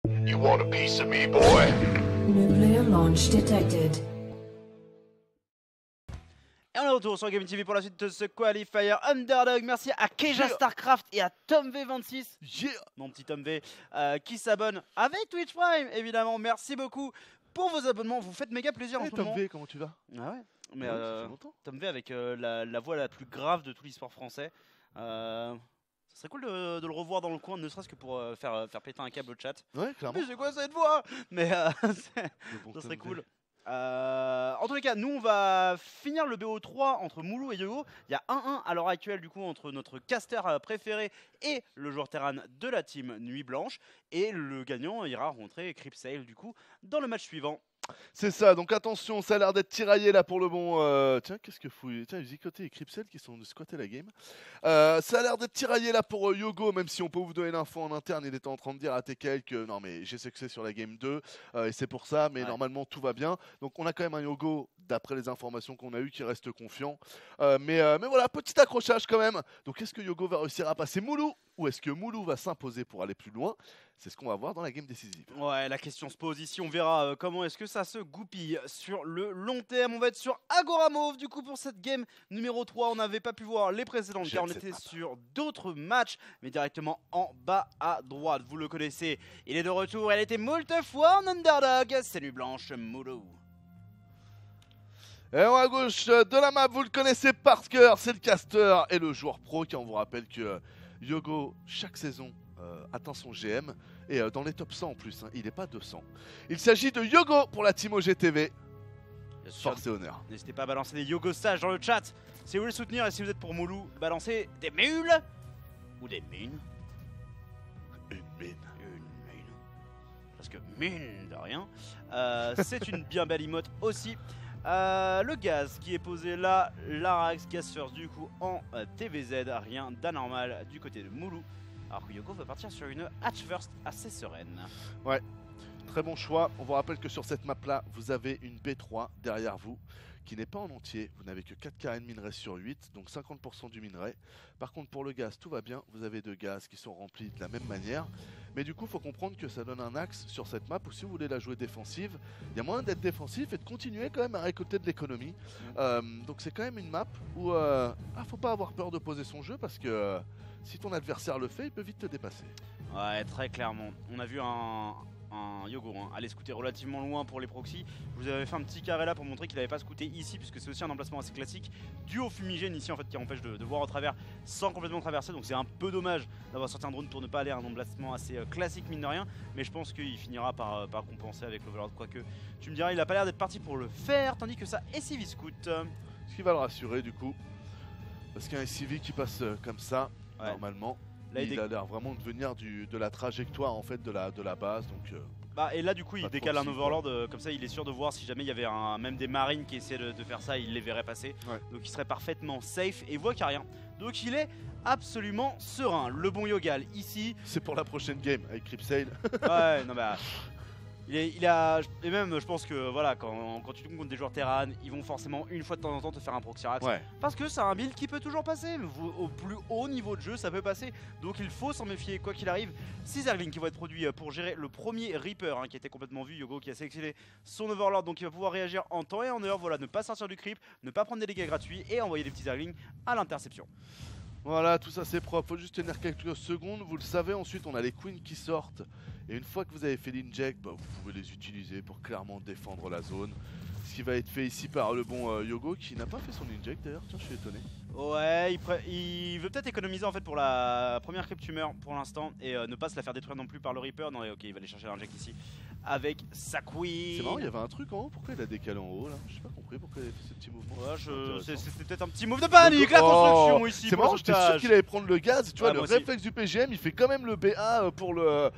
You want a piece of me, boy? Nuclear launch detected. Et on est de retour sur Game TV pour la suite de ce Qualifier Underdog. Merci à Keja Starcraft et à TomV26, mon petit Tom V, qui s'abonne avec Twitch Prime, évidemment. Merci beaucoup pour vos abonnements, vous faites méga plaisir en ce moment. Tom V, comment tu vas? Ah ouais, mais Tom V avec la voix la plus grave de tout l'e-sport français. Ça serait cool de le revoir dans le coin, ne serait-ce que pour faire péter un câble au chat. Ouais, clairement. Mais c'est quoi cette voix? Mais ça serait cool. En tous les cas, nous on va finir le BO3 entre Moulou et Yogo. Il y a 1-1 à l'heure actuelle du coup entre notre caster préféré et le joueur Terran de la team Nuit Blanche. Et le gagnant ira rencontrer Cripsail du coup dans le match suivant. C'est ça, donc attention, ça a l'air d'être tiraillé là pour le bon. Tiens, qu'est-ce que fouille? Tiens, Zicoté et Cripsel qui sont de squatter la game. Ça a l'air d'être tiraillé là pour Yogo, même si on peut vous donner l'info en interne. Il était en train de dire à TKL que non, mais j'ai succès sur la game 2 et c'est pour ça, mais normalement tout va bien. Donc on a quand même un Yogo, d'après les informations qu'on a eues, qui reste confiant. Mais voilà, petit accrochage quand même. Donc est-ce que Yogo va réussir à passer Moulou ou est-ce que Moulou va s'imposer pour aller plus loin? C'est ce qu'on va voir dans la game décisive. Ouais, la question se pose ici, on verra comment est-ce que ça se goupille sur le long terme. On va être sur Agora Mauve du coup pour cette game numéro 3. On n'avait pas pu voir les précédentes car on était sur d'autres matchs, mais directement en bas à droite. Vous le connaissez, il est de retour, elle était moult fois en underdog. C'est Nuit Blanche Moulou. Et en à gauche de la map, vous le connaissez par cœur, c'est le caster et le joueur pro qui on vous rappelle que Yogo, chaque saison, atteint son GM et dans les top 100 en plus, hein, il n'est pas 200. Il s'agit de Yogo pour la team OGTV. Force et honneur. N'hésitez pas à balancer des Yogo stages dans le chat si vous voulez le soutenir et si vous êtes pour Moulou, balancez des mules ou des mines. Une mine. Une mine. Parce que mine de rien, c'est une bien belle emote aussi. Le gaz qui est posé là, l'Arax Gas First du coup en TVZ, rien d'anormal du côté de Moulou. Alors que Yogo va partir sur une Hatch First assez sereine. Ouais, très bon choix. On vous rappelle que sur cette map là, vous avez une B3 derrière vous qui n'est pas en entier. Vous n'avez que 4 carrés de minerai sur 8, donc 50% du minerai. Par contre pour le gaz, tout va bien. Vous avez 2 gaz qui sont remplis de la même manière. Mais du coup, il faut comprendre que ça donne un axe sur cette map où si vous voulez la jouer défensive, il y a moyen d'être défensif et de continuer quand même à récolter de l'économie. Donc c'est quand même une map où faut pas avoir peur de poser son jeu parce que si ton adversaire le fait, il peut vite te dépasser. Ouais, très clairement. On a vu un Yogo aller scouter relativement loin pour les proxys. Je vous avais fait un petit carré là pour montrer qu'il n'avait pas scouté ici puisque c'est aussi un emplacement assez classique. Duo fumigène ici en fait qui empêche de voir au travers sans complètement traverser. Donc c'est un peu dommage d'avoir sorti un drone pour ne pas aller à un emplacement assez classique mine de rien. Mais je pense qu'il finira par compenser avec l'Overlord. Quoique tu me diras il a pas l'air d'être parti pour le faire tandis que ça SCV scout. Ce qui va le rassurer du coup. Parce qu'un SCV qui passe comme ça, normalement. Là, il a l'air vraiment de venir de la trajectoire en fait de la base donc. Et là du coup il décale un Overlord comme ça il est sûr de voir si jamais il y avait même des marines qui essaient de faire ça, il les verrait passer. Donc il serait parfaitement safe et il voit qu'il n'y a rien. Donc il est absolument serein. Le bon Yogal ici. C'est pour la prochaine game avec Cripsail. Ouais non bah. Il a, et même je pense que voilà quand tu tombes contre des joueurs Terran, ils vont forcément une fois de temps en temps te faire un Proxyrax. Parce que c'est un build qui peut toujours passer, au plus haut niveau de jeu ça peut passer. Donc il faut s'en méfier quoi qu'il arrive. 6 Zerglings qui vont être produits pour gérer le premier Reaper qui était complètement vu. Yogo qui a sélectionné son Overlord donc il va pouvoir réagir en temps et en heure. Voilà, ne pas sortir du creep, ne pas prendre des dégâts gratuits et envoyer des petits Zerglings à l'interception. Voilà, tout ça c'est propre, faut juste tenir quelques secondes, vous le savez, ensuite on a les queens qui sortent. Et une fois que vous avez fait l'inject, vous pouvez les utiliser pour clairement défendre la zone. Ce qui va être fait ici par le bon Yogo qui n'a pas fait son inject d'ailleurs, tiens je suis étonné. Ouais, il veut peut-être économiser en fait pour la première creep tumeur pour l'instant et ne pas se la faire détruire non plus par le Reaper. Non, ok, il va aller chercher l'inject ici avec sa queen. C'est marrant, il y avait un truc en haut, pourquoi il a décalé en haut là? J'ai pas compris pourquoi il a fait ce petit mouvement. Ouais, c'était peut-être un petit move de panique, la construction ici. C'est marrant, j'étais sûr qu'il allait prendre le gaz, tu vois, le réflexe du PGM, il fait quand même le BA pour le...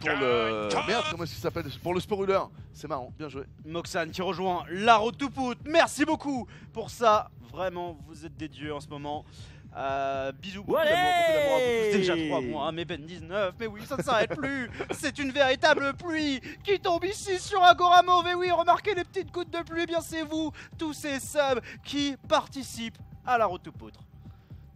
Merde, comment est-ce qu'il s'appelle? Pour le Sporuleur. C'est marrant, bien joué. Moxan qui rejoint la road to put. Merci beaucoup pour ça. Vraiment, vous êtes des dieux en ce moment. Bisous, beaucoup d'amour à vous tous. Déjà 3 mois, mais Ben 19. Mais oui, ça ne s'arrête plus. C'est une véritable pluie qui tombe ici sur Agora Mauve. Et oui, remarquez les petites gouttes de pluie. Eh bien, c'est vous, tous ces subs qui participent à la road to poutre.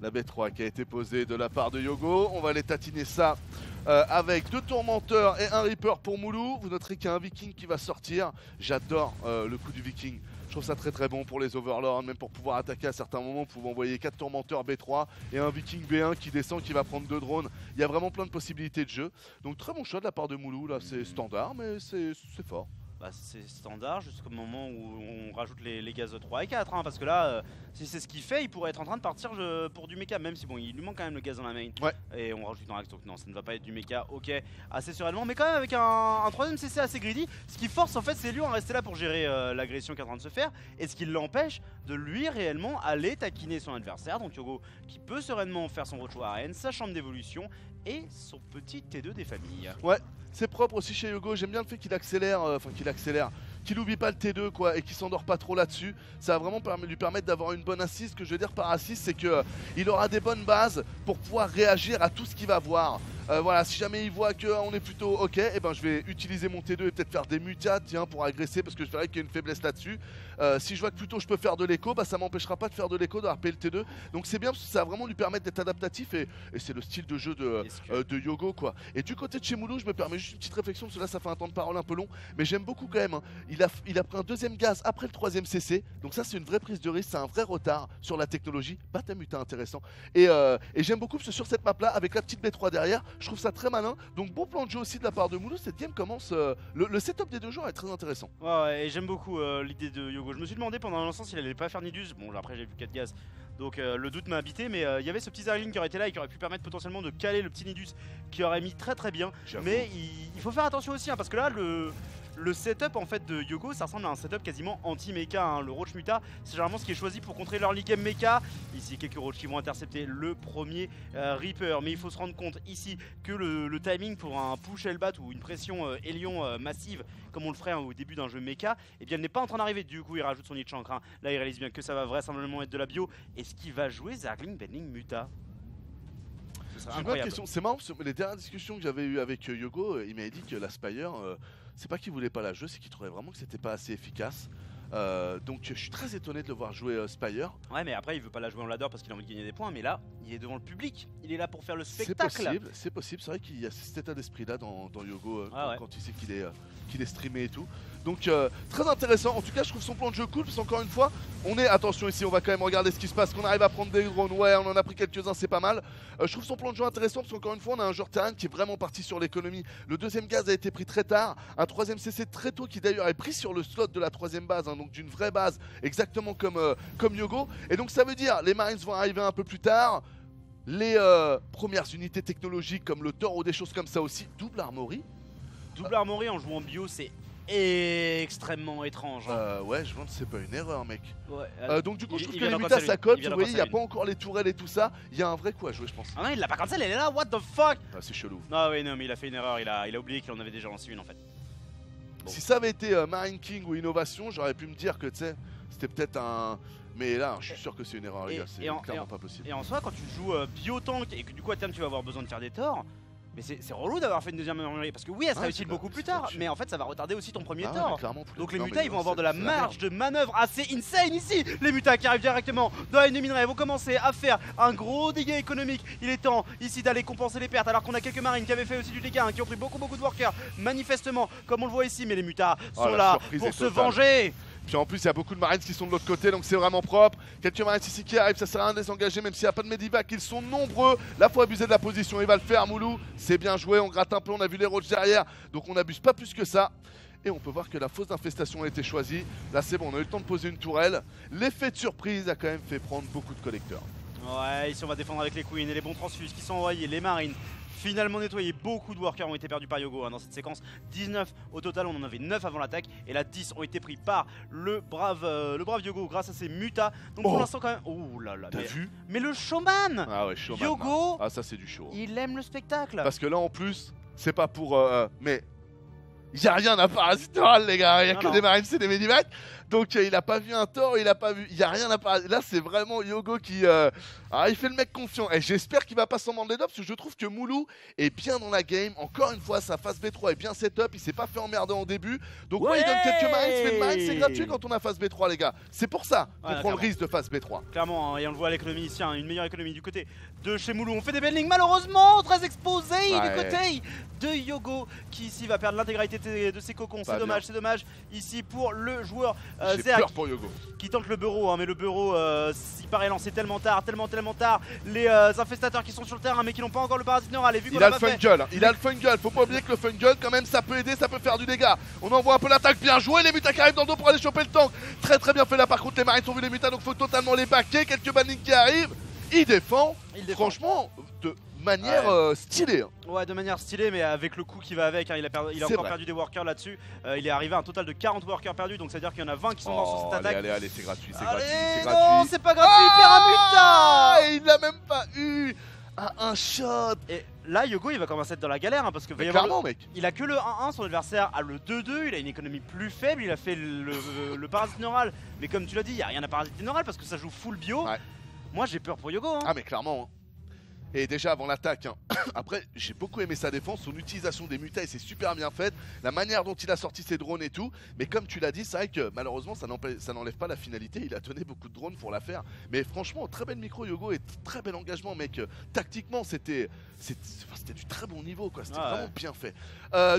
La B3 qui a été posée de la part de Yogo. On va aller tatiner ça avec 2 tourmenteurs et un Reaper pour Moulou. Vous noterez qu'il y a un Viking qui va sortir. J'adore le coup du Viking. Je trouve ça très très bon pour les Overlords, même pour pouvoir attaquer à certains moments. Vous pouvez envoyer 4 tourmenteurs B3 et un Viking B1 qui descend, qui va prendre 2 drones. Il y a vraiment plein de possibilités de jeu. Donc très bon choix de la part de Moulou. Là, c'est standard, mais c'est fort. Bah, c'est standard jusqu'au moment où on rajoute les gaz 3 et 4 hein, parce que là si c'est ce qu'il fait il pourrait être en train de partir pour du mecha, même si bon il lui manque quand même le gaz dans la main et on rajoute dans l'axe, donc non ça ne va pas être du mecha, ok, assez sereinement, mais quand même avec un troisième CC assez greedy, ce qui force en fait c'est Lyon à rester là pour gérer l'agression qui est en train de se faire, et ce qui l'empêche de lui réellement aller taquiner son adversaire, donc Yogo qui peut sereinement faire son roadshow arène, sa chambre d'évolution et son petit T2 des familles. Ouais, c'est propre aussi chez Yogo, j'aime bien le fait qu'il accélère, qu'il oublie pas le T2 quoi, et qu'il s'endort pas trop là-dessus. Ça va vraiment lui permettre d'avoir une bonne assise. Ce que je veux dire par assise, c'est que il aura des bonnes bases pour pouvoir réagir à tout ce qu'il va voir. Voilà, si jamais il voit qu'on est plutôt ok, et ben je vais utiliser mon T2 et peut-être faire des mutas, tiens, pour agresser, parce que je verrai qu'il y a une faiblesse là-dessus. Si je vois que plutôt je peux faire de l'écho, bah ça m'empêchera pas de faire de l'écho, de RP le T2. Donc c'est bien parce que ça va vraiment lui permettre d'être adaptatif, et c'est le style de jeu de Yogo quoi. Et du côté de chez Moulou, je me permets juste une petite réflexion, parce que là ça fait un temps de parole un peu long, mais j'aime beaucoup quand même. Hein. Il a pris un deuxième gaz après le troisième CC, donc ça c'est une vraie prise de risque, c'est un vrai retard sur la technologie. Batamuta intéressant. Et j'aime beaucoup parce que sur cette map là, avec la petite B3 derrière, je trouve ça très malin. Donc bon plan de jeu aussi de la part de Moulou. Cette game commence, le setup des 2 joueurs est très intéressant. Ouais, et j'aime beaucoup l'idée de Yogo. Je me suis demandé pendant un instant s'il allait pas faire Nidus. Bon, après j'ai vu 4 gaz, donc le doute m'a habité, mais il y avait ce petit Zergling qui aurait été là et qui aurait pu permettre potentiellement de caler le petit Nidus qui aurait mis très très bien. Mais il faut faire attention aussi hein, parce que là le setup en fait de Yogo, ça ressemble à un setup quasiment anti-mecha, hein. Le Roach Muta, c'est généralement ce qui est choisi pour contrer l'early game mecha. Ici quelques Roach qui vont intercepter le premier Reaper, mais il faut se rendre compte ici que le timing pour un push Hellbat ou une pression Hélion massive comme on le ferait hein, au début d'un jeu mecha, et bien elle n'est pas en train d'arriver. Du coup il rajoute son nid de chancre, hein. Là il réalise bien que ça va vraisemblablement être de la bio. Est-ce qu'il va jouer Zergling Bending Muta? J'ai une bonne question, c'est marrant parce que les dernières discussions que j'avais eues avec Yogo, il m'avait dit que la Spire, c'est pas qu'il voulait pas la jouer, c'est qu'il trouvait vraiment que c'était pas assez efficace. Donc je suis très étonné de le voir jouer Spire. Ouais, mais après il veut pas la jouer en ladder parce qu'il a envie de gagner des points, mais là il est devant le public, il est là pour faire le spectacle. C'est possible, c'est vrai qu'il y a cet état d'esprit là dans Yogo quand il sait qu'il est streamé et tout. Donc très intéressant, en tout cas je trouve son plan de jeu cool parce qu'encore une fois, attention ici, on va quand même regarder ce qui se passe, qu'on arrive à prendre des drones, ouais on en a pris quelques-uns, c'est pas mal. Je trouve son plan de jeu intéressant parce qu'encore une fois on a un joueur terrain qui est vraiment parti sur l'économie. Le deuxième gaz a été pris très tard, un troisième CC très tôt qui d'ailleurs est pris sur le slot de la troisième base, hein, donc d'une vraie base, exactement comme Yogo. Et donc ça veut dire les Marines vont arriver un peu plus tard. Les premières unités technologiques comme le Thor ou des choses comme ça aussi, double armory. Double armory en jouant bio, c'est extrêmement étrange. Hein. Ouais, je me demande si c'est pas une erreur, mec. Ouais, donc du coup, je trouve que les mutas ça cote. Vous voyez, il n'y a pas encore les tourelles et tout ça. Il y a un vrai coup à jouer, je pense. Ah non, il l'a pas cancel, elle est là, what the fuck. Ah, c'est chelou. Ah oui, non, mais il a fait une erreur, il a oublié qu'il en avait déjà lancé une en fait. Bon. Si ça avait été Marine King ou Innovation, j'aurais pu me dire que tu sais, c'était peut-être un. Mais là, je suis sûr que c'est une erreur, les gars, c'est clairement pas possible. Et en soi, quand tu joues bio-tank et que du coup à terme tu vas avoir besoin de faire des torts, mais c'est relou d'avoir fait une deuxième armory parce que oui, elle sera utile beaucoup plus tard, mais en fait ça va retarder aussi ton premier tort. Donc les mutas ils vont avoir de la marge de manœuvre assez insane ici. Les mutas qui arrivent directement dans la minerai vont commencer à faire un gros dégât économique. Il est temps ici d'aller compenser les pertes alors qu'on a quelques marines qui avaient fait aussi du dégât, hein, qui ont pris beaucoup de workers manifestement comme on le voit ici, mais les mutas sont là pour se venger. Puis en plus il y a beaucoup de marines qui sont de l'autre côté, donc c'est vraiment propre. Quelques marines ici qui arrivent, ça sert à rien de les engager même s'il n'y a pas de medivac, ils sont nombreux. Là faut abuser de la position, il va le faire Moulou. C'est bien joué, on gratte un peu, on a vu les roches derrière, donc on n'abuse pas plus que ça. Et on peut voir que la fosse d'infestation a été choisie. Là c'est bon, on a eu le temps de poser une tourelle. L'effet de surprise a quand même fait prendre beaucoup de collecteurs. Ouais, ici on va défendre avec les queens et les bons transfuses qui sont envoyés, les marines. Finalement nettoyé, beaucoup de workers ont été perdus par Yogo hein, dans cette séquence. 19 au total, on en avait 9 avant l'attaque. Et là 10 ont été pris par le brave Yogo grâce à ses mutas. Donc pour l'instant quand même... Oh là là, t'as vu? Mais le showman, Ah ouais, showman. Yogo, ah ça c'est du show. il aime le spectacle. Parce que là en plus, c'est pas pour... mais Il n'y a rien à parasitoral les gars, il n'y a Non, que non. des marines et des medivacs. Donc il a pas vu un tort, il a pas vu, il n'y a rien à parasitoral. Là c'est vraiment Yogo qui... il fait le mec confiant. Et j'espère qu'il va pas s'en mordre les doigts parce que je trouve que Moulou est bien dans la game. Encore une fois, sa phase B3 est bien setup, il s'est pas fait emmerder en début. Donc ouais, il donne quelques marines, mais le marine c'est gratuit quand on a phase B3 les gars. C'est pour ça qu'on prend le risque de phase B3. Clairement, hein, et on le voit à l'économie ici, hein, une meilleure économie du côté de chez Moulou. On fait des bendings malheureusement très exposés du côté de Yogo qui ici va perdre l'intégralité de ses cocons. C'est dommage ici pour le joueur J'ai Zerg peur pour Yogo. qui tente le bureau, hein, mais le bureau il paraît lancé tellement tard. Les infestateurs qui sont sur le terrain mais qui n'ont pas encore le parasite neural. Et vu Il a le fungal, il a le fungal, faut pas oublier que le fungal quand même ça peut aider, ça peut faire du dégât. On envoie un peu l'attaque, bien joué, les mutas qui arrivent dans le dos pour aller choper le tank. Très bien fait là par contre, les marines ont vu les mutas donc faut totalement les backer. Quelques bannings qui arrivent, il défend. Franchement de manière stylée. Ouais, de manière stylée, mais avec le coup qui va avec, hein, il a encore perdu des workers là-dessus. Il est arrivé à un total de 40 workers perdus, donc ça veut dire qu'il y en a 20 qui sont morts sur cette attaque. Allez, c'est gratuit, c'est gratuit. gratuit. Non, c'est pas gratuit, Peramuta. Il l'a même pas eu un shot. Et là, Yogo, il va commencer à être dans la galère, hein, parce que clairement, mec. il a que le 1-1, son adversaire a le 2-2, il a une économie plus faible, il a fait le parasite neural. Mais comme tu l'as dit, il n'y a rien à parasite neural parce que ça joue full bio. Ouais. Moi, j'ai peur pour Yogo. Hein. Ah, mais clairement. Et déjà avant l'attaque, hein. Après j'ai beaucoup aimé sa défense, son utilisation des mutas c'est super bien fait, la manière dont il a sorti ses drones et tout, mais comme tu l'as dit, c'est vrai que malheureusement ça n'enlève pas la finalité, il a donné beaucoup de drones pour la faire, mais franchement très bel micro Yogo et très bel engagement mec, tactiquement c'était du très bon niveau quoi, c'était vraiment bien fait.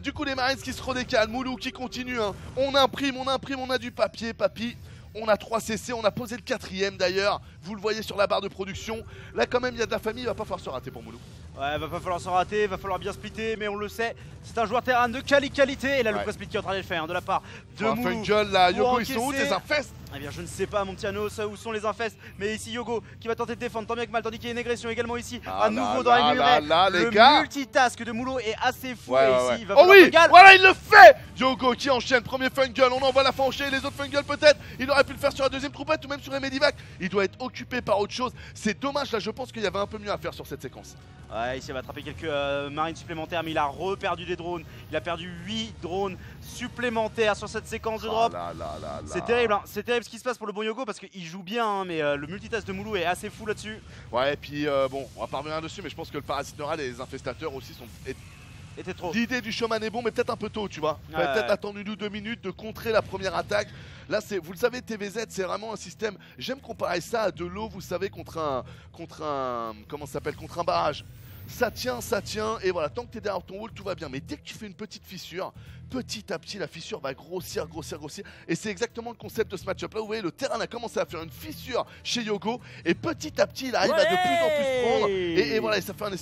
Du coup les Marines qui se redécalent, Moulou qui continue, hein. On imprime, on a du papier, papy. On a 3 CC, on a posé le 4ème d'ailleurs, vous le voyez sur la barre de production. Là quand même il y a de la famille, il va pas falloir se rater pour Moulou. Ouais, va pas falloir se rater, va falloir bien splitter, mais on le sait, c'est un joueur terrain de qualité. Et là le press split qui est en train de le faire, hein, de la part de Moulou. Fungal là, Yogo ils sont où tes infestes? Eh bien je ne sais pas mon petit Anos où sont les infestes, mais ici Yogo qui va tenter de défendre tant bien que mal, tandis qu'il y a une agression également ici, à nouveau dans la minerai. Le multitask de Moulou est assez fou et ici il va falloir Fungal. Voilà il le fait. Yogo qui enchaîne, premier Fungal, on envoie la fin enchaîner, les autres Fungal peut-être, il aurait pu le faire sur la deuxième troupette ou même sur les Medivac. Il doit être occupé par autre chose, c'est dommage là, je pense qu'il y avait un peu mieux à faire sur cette séquence. Ouais, ici il va attraper quelques marines supplémentaires, mais il a reperdu des drones. Il a perdu 8 drones supplémentaires sur cette séquence de drop. C'est terrible, hein. C'est terrible ce qui se passe pour le bon Yogo parce qu'il joue bien, hein, mais le multitask de Moulou est assez fou là-dessus. Ouais, et puis bon, on va pas revenir dessus, mais je pense que le parasite neural et les infestateurs aussi sont. Était trop. L'idée du showman est bon, mais peut-être un peu tôt, tu vois. Peut-être attendu 2 minutes de contrer la première attaque. Là, vous le savez, TVZ, c'est vraiment un système. J'aime comparer ça à de l'eau, vous savez, contre un comment ça s'appelle, contre un barrage. Ça tient, et voilà, tant que tu es derrière ton wall, tout va bien. Mais dès que tu fais une petite fissure, petit à petit, la fissure va grossir. Et c'est exactement le concept de ce match-up là. Vous voyez, le terrain a commencé à faire une fissure chez Yogo. Et petit à petit, il arrive à de plus en plus prendre. Et voilà, et ça fait un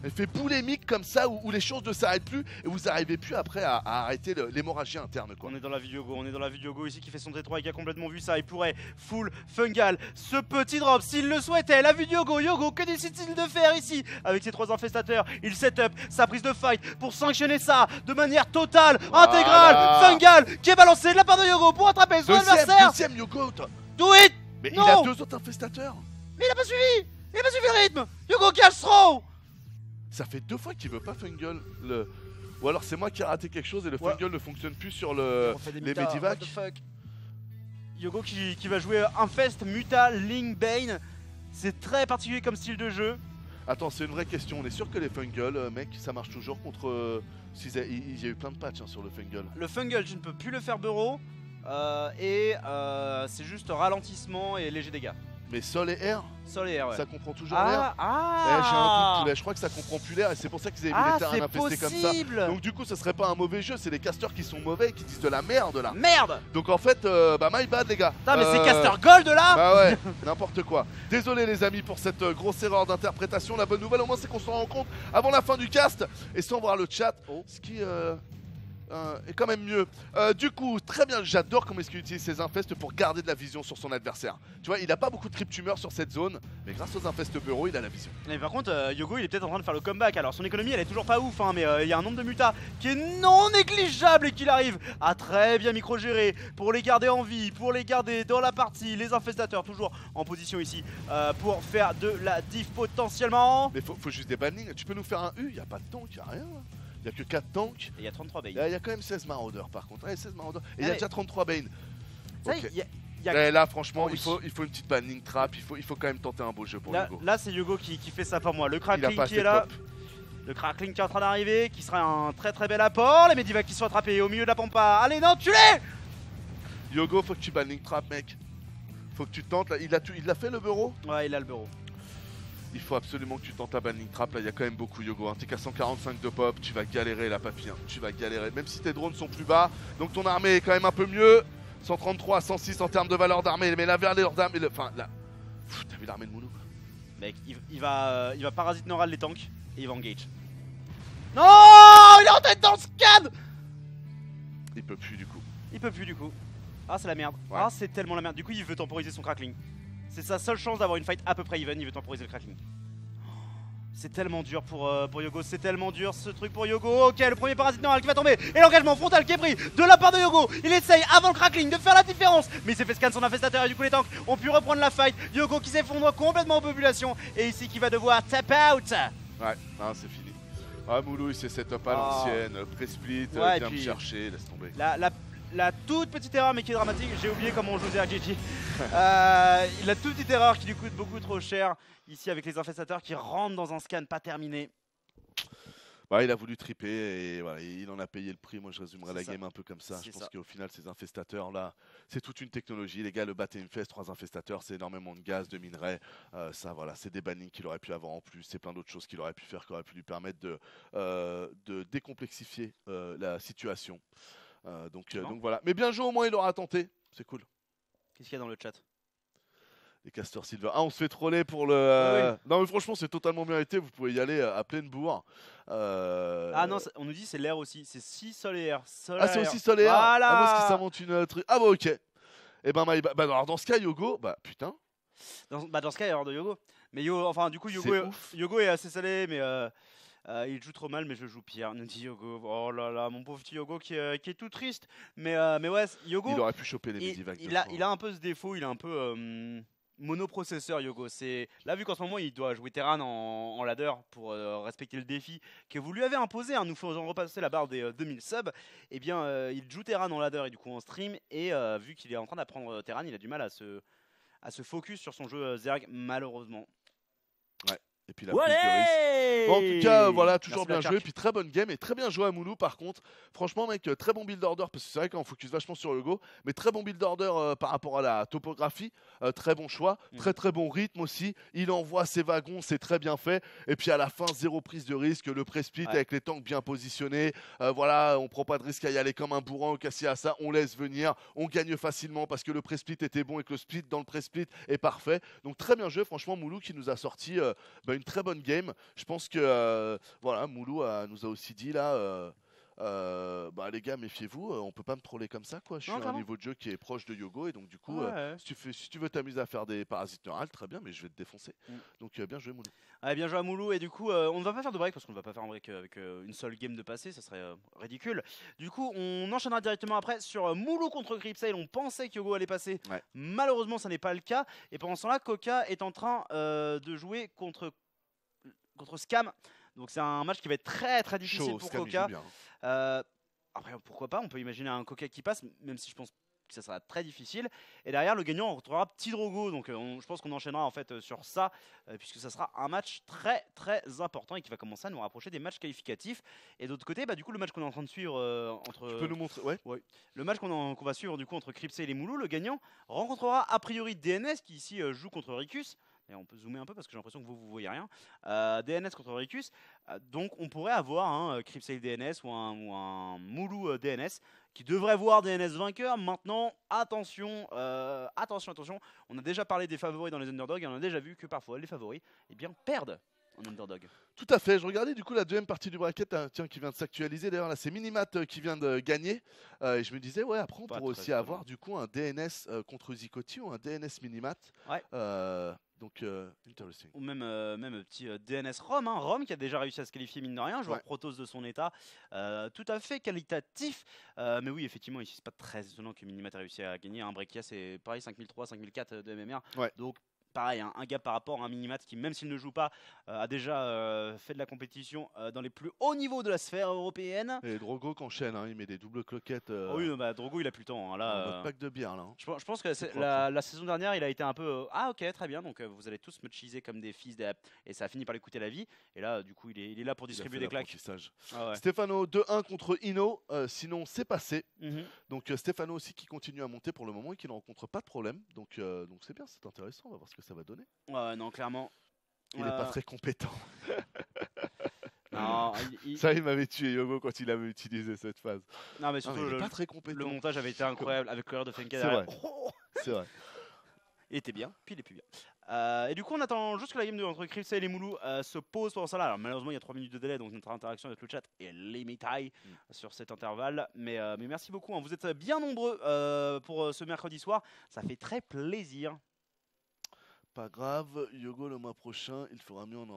effet polémique comme ça où les choses ne s'arrêtent plus et vous n'arrivez plus après à arrêter l'hémorragie interne quoi. On est dans la vie de Yogo, ici qui fait son T3 et qui a complètement vu ça. Il pourrait full Fungal ce petit drop s'il le souhaitait. La vue de Yogo, que décide-t-il de faire ici avec ses 3 infestateurs? Il set up sa prise de fight pour sanctionner ça de manière totale, intégrale. Fungal qui est balancé de la part de Yogo pour attraper son adversaire. Deuxième Yogo. Do it. Mais non. Il a 2 autres infestateurs. Mais il a pas suivi le rythme. Yogo cache throw. Ça fait 2 fois qu'il veut pas Fungal ou alors c'est moi qui ai raté quelque chose et le Fungal ne fonctionne plus sur les Medivac. Yogo qui va jouer Infest, Muta, Ling, Bane. C'est très particulier comme style de jeu. Attends, c'est une vraie question. On est sûr que les Fungal, mec, ça marche toujours contre... il y a eu plein de patchs hein, sur le Fungal. Le Fungal, tu ne peux plus le faire bureau. C'est juste ralentissement et léger dégâts. Mais sol et air? Sol et air, ouais. Ça comprend toujours l'air? J'ai un doute poulet, je crois que ça comprend plus l'air et c'est pour ça qu'ils avaient mis les terrains infestés comme ça. Donc du coup ce serait pas un mauvais jeu, c'est les casters qui sont mauvais et qui disent de la merde là. Merde. Donc en fait, my bad les gars. Putain mais c'est caster gold là. Bah ouais, n'importe quoi. Désolé les amis pour cette grosse erreur d'interprétation. La bonne nouvelle au moins c'est qu'on se rend compte avant la fin du cast et sans voir le chat, ce qui... est quand même mieux. Du coup, très bien, j'adore comment est-ce qu'il utilise ses infestes pour garder de la vision sur son adversaire. Tu vois, il a pas beaucoup de cryptumeurs sur cette zone, mais grâce aux infestes bureau, il a la vision. Mais par contre, Yogo, il est peut-être en train de faire le comeback. Alors, son économie, elle est toujours pas ouf, hein, mais il y a un nombre de mutas qui est non négligeable et qu'il arrive à très bien micro-gérer pour les garder en vie, pour les garder dans la partie. Les infestateurs, toujours en position ici pour faire de la diff potentiellement. Mais faut juste des bannings. Tu peux nous faire un U, y a pas de tank, y a rien. Il n'y a que 4 tanks. Et il y a 33 Bane. Il y a quand même 16 marauders par contre. Ouais, 16 marauders. Et il y a mais... déjà 33 Bane. Okay. Et là, franchement, il faut une petite banning trap. Il faut quand même tenter un beau jeu pour Yogo. Là, c'est Yogo qui fait ça pour moi. Le Crackling qui est là. Le Crackling qui est en train d'arriver, qui sera un très bel apport. Les Medivacs qui sont attrapés au milieu de la pampa. Allez, non, tue-les! Yogo, faut que tu banning trap, mec. Faut que tu tentes. Là. Il l'a fait le bureau? Ouais, il a le bureau. Il faut absolument que tu tentes la banning trap. Là, il y a quand même beaucoup Yogo. Hein. T'es qu'à 145 de pop. Tu vas galérer, la papy. Hein. Tu vas galérer. Même si tes drones sont plus bas. Donc ton armée est quand même un peu mieux. 133 à 106 en termes de valeur d'armée. Mais la valeur d'armée. Enfin, là. T'as vu l'armée de Moulou? Mec, il va parasite Noral les tanks. Et il va engage. Non! Il est en tête dans le scan! Il peut plus du coup. Il peut plus du coup. Ah, c'est la merde. Ouais. Ah, c'est tellement la merde. Du coup, il veut temporiser son Crackling. C'est sa seule chance d'avoir une fight à peu près even. Il veut temporiser le Crackling. C'est tellement dur pour Yogo. C'est tellement dur ce truc pour Yogo. Ok, le premier parasite Noral qui va tomber. Et l'engagement frontal qui est pris de la part de Yogo. Il essaye avant le Crackling de faire la différence. Mais il s'est fait scan son infestateur et du coup les tanks ont pu reprendre la fight. Yogo qui s'effondre complètement en population. Et ici qui va devoir tap out. Ouais, non, c'est fini. Ah, Moulou, il s'est set-up à l'ancienne. Pré-split, ouais, viens me chercher, laisse tomber. La toute petite erreur mais qui est dramatique, j'ai oublié comment on jouait à GG. La toute petite erreur qui lui coûte beaucoup trop cher ici avec les infestateurs qui rentrent dans un scan pas terminé. Bah, il a voulu triper et voilà, il en a payé le prix. Moi je résumerai la ça. game un peu comme ça. Je pense ça. qu'au final ces infestateurs là, c'est toute une technologie. Les gars, le Bat Infest, 3 infestateurs, c'est énormément de gaz, de minerais. Ça voilà, c'est des bannings qu'il aurait pu avoir en plus. C'est plein d'autres choses qu'il aurait pu faire, qui auraient pu lui permettre de décomplexifier la situation. Donc voilà. Mais bien joué, au moins il aura tenté. C'est cool. Qu'est-ce qu'il y a dans le chat? Les casters silver. Ah, on se fait troller pour le. Oui. Non, mais franchement, c'est totalement mérité. Vous pouvez y aller à pleine bourre. Ah non, on nous dit c'est l'air aussi. C'est 6 sol et air. Ah, c'est aussi sol et air. Voilà. Ah, parce que ça monte une truc. Ah, bah, ok. Et ben, alors dans ce cas, Yogo, bah putain. Dans ce cas, il y a hors de Yogo. Mais enfin, du coup, Yogo est assez salé, mais. Il joue trop mal, mais je joue pire, nous dit Yogo. Oh là là, mon pauvre petit Yogo qui est tout triste. Mais ouais, Yogo. Il aurait pu choper les Medivacs. Il a un peu ce défaut, il est un peu monoprocesseur, Yogo. Là, vu qu'en ce moment il doit jouer Terran en ladder pour respecter le défi que vous lui avez imposé, nous faisant repasser la barre des 2000 subs, et bien il joue Terran en ladder et du coup en stream. Et vu qu'il est en train d'apprendre Terran, il a du mal à se focus sur son jeu Zerg, malheureusement. Ouais. Et puis la prise de risque. Bon, en tout cas, voilà, toujours bien joué. Puis très bonne game et très bien joué à Moulou par contre. Franchement, mec, très bon build order. Parce que c'est vrai qu'on focus vachement sur Yogo. Mais très bon build order par rapport à la topographie. Très bon choix. Très bon rythme aussi. Il envoie ses wagons, c'est très bien fait. Et puis à la fin, zéro prise de risque. Le pré-split avec les tanks bien positionnés. Voilà, on prend pas de risque à y aller comme un bourrin au cassis à ça. On laisse venir. On gagne facilement parce que le pré-split était bon et que le split dans le pré-split est parfait. Donc très bien joué, franchement, Moulou qui nous a sorti une très bonne game. Je pense que voilà, Moulou nous a aussi dit là, les gars, méfiez-vous, on peut pas me troller comme ça quoi. Je suis à un niveau de jeu qui est proche de Yogo et donc du coup, si tu veux t'amuser à faire des parasites neurales, très bien, mais je vais te défoncer. Donc bien joué Moulou. Bien joué à Moulou et du coup on ne va pas faire de break parce qu'on ne va pas faire un break avec une seule game de passé, ça serait ridicule. Du coup on enchaînera directement après sur Moulou contre Cripsale. On pensait que Yogo allait passer, malheureusement ça n'est pas le cas. Et pendant ce temps là, Coca est en train de jouer contre Scam. Donc c'est un match qui va être très difficile pour Coca. Après pourquoi pas, on peut imaginer un Coca qui passe, même si je pense que ça sera très difficile. Et derrière le gagnant on retrouvera Petit Drogo. Donc je pense qu'on enchaînera en fait sur ça, puisque ça sera un match très important et qui va commencer à nous rapprocher des matchs qualificatifs. Et d'autre côté, du coup le match qu'on est en train de suivre entre... Tu peux nous montrer? Ouais. Le match qu'on va suivre du coup entre Cripsale et Moulou, le gagnant rencontrera a priori DNS qui ici joue contre Ricus. Et on peut zoomer un peu parce que j'ai l'impression que vous voyez rien. DNS contre Ricus. Donc on pourrait avoir un Cripsale DNS ou un Moulou DNS qui devrait voir DNS vainqueur. Maintenant, attention. On a déjà parlé des favoris dans les underdogs et on a déjà vu que parfois les favoris perdent en underdog. Tout à fait, je regardais du coup la deuxième partie du bracket qui vient de s'actualiser. D'ailleurs là c'est Minimat qui vient de gagner. Et je me disais après on pourrait aussi avoir du coup un DNS contre Zikoti ou un DNS Minimat. Donc interesting. Ou même petit DNS Rome, Rome qui a déjà réussi à se qualifier mine de rien, joueur Protoss de son état, tout à fait qualitatif. Mais oui effectivement ici c'est pas très étonnant que Minimat a réussi à gagner. Un Breakia c'est pareil 5003, 5004 de MMR. Donc pareil, hein, un gars par rapport à un Minimat qui, même s'il ne joue pas, a déjà fait de la compétition dans les plus hauts niveaux de la sphère européenne. Et Drogo qu'enchaîne, hein, il met des doubles cloquettes. Oh oui, bah, Drogo il a plus le temps. Hein, là, notre pack de bière là. Hein. Je pense que la saison dernière, il a été un peu ah ok très bien, donc vous allez tous me cheeser comme des fils et ça a fini par lui coûter la vie. Et là, du coup, il est là pour distribuer des claques. Ah ouais. Stefano 2-1 contre Ino, sinon c'est passé. Donc Stefano aussi qui continue à monter pour le moment et qui ne rencontre pas de problème. Donc c'est bien, c'est intéressant, on va voir ce que ça va donner. Ouais, non, clairement. Il n'est pas très compétent. Non, ça, il m'avait tué Yogo quand il avait utilisé cette phase. Non, mais surtout, il est pas très compétent. Le montage avait été incroyable avec le de Fenka. C'est vrai. C'est vrai. Il était bien, puis il est plus bien. Et du coup, on attend juste que la game entre Kripsa et les Moulous se pose pendant ça là. Alors, malheureusement, il y a 3 minutes de délai, donc notre interaction avec le chat est limitée sur cet intervalle. Mais merci beaucoup, hein. Vous êtes bien nombreux pour ce mercredi soir. Ça fait très plaisir. Pas grave, Yogo le mois prochain, il fera mieux en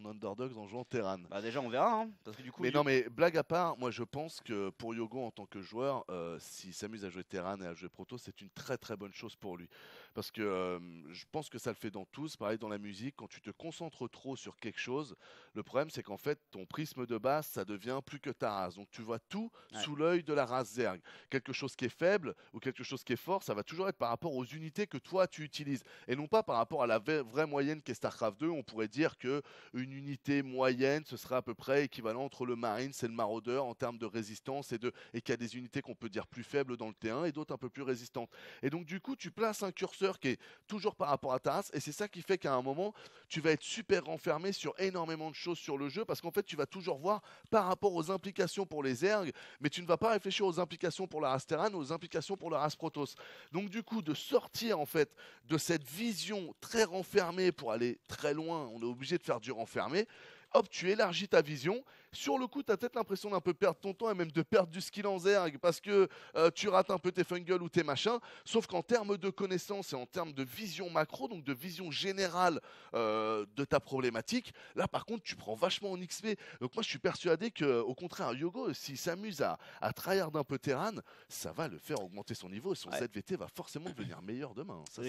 Underdogs en jouant Terran. Bah déjà on verra, hein, parce que du coup. Mais non, mais blague à part, moi je pense que pour Yogo en tant que joueur, s'il s'amuse à jouer Terran et à jouer Proto, c'est une très très bonne chose pour lui. Parce que je pense que ça le fait dans tous, pareil dans la musique, quand tu te concentres trop sur quelque chose, le problème c'est qu'en fait ton prisme de base ça devient plus que ta race. Donc tu vois tout sous l'œil de la race Zerg. Quelque chose qui est faible ou quelque chose qui est fort, ça va toujours être par rapport aux unités que toi tu utilises. Et non pas par rapport à la vraie moyenne qu'est StarCraft 2, on pourrait dire qu'une unité moyenne ce serait à peu près équivalent entre le Marine et le Maraudeur en termes de résistance et qu'il y a des unités qu'on peut dire plus faibles dans le T1 et d'autres un peu plus résistantes. Et donc du coup tu places un curseur qui est toujours par rapport à ta race et c'est ça qui fait qu'à un moment tu vas être super renfermé sur énormément de choses sur le jeu parce qu'en fait tu vas toujours voir par rapport aux implications pour les Zerg mais tu ne vas pas réfléchir aux implications pour la race Terran, aux implications pour la race Protoss. Donc du coup de sortir en fait de cette vision très renfermée pour aller très loin, on est obligé de faire du renfermé. Hop, tu élargis ta vision. Sur le coup, tu as peut-être l'impression d'un peu perdre ton temps et même de perdre du skill en Zerg parce que tu rates un peu tes fungles ou tes machins. Sauf qu'en termes de connaissances et en termes de vision macro, donc de vision générale de ta problématique, là par contre, tu prends vachement en XP. Donc moi, je suis persuadé qu'au contraire, Yogo, s'il s'amuse à tryhard un peu Terran, ça va le faire augmenter son niveau et son ZVT va forcément devenir meilleur demain. Ça,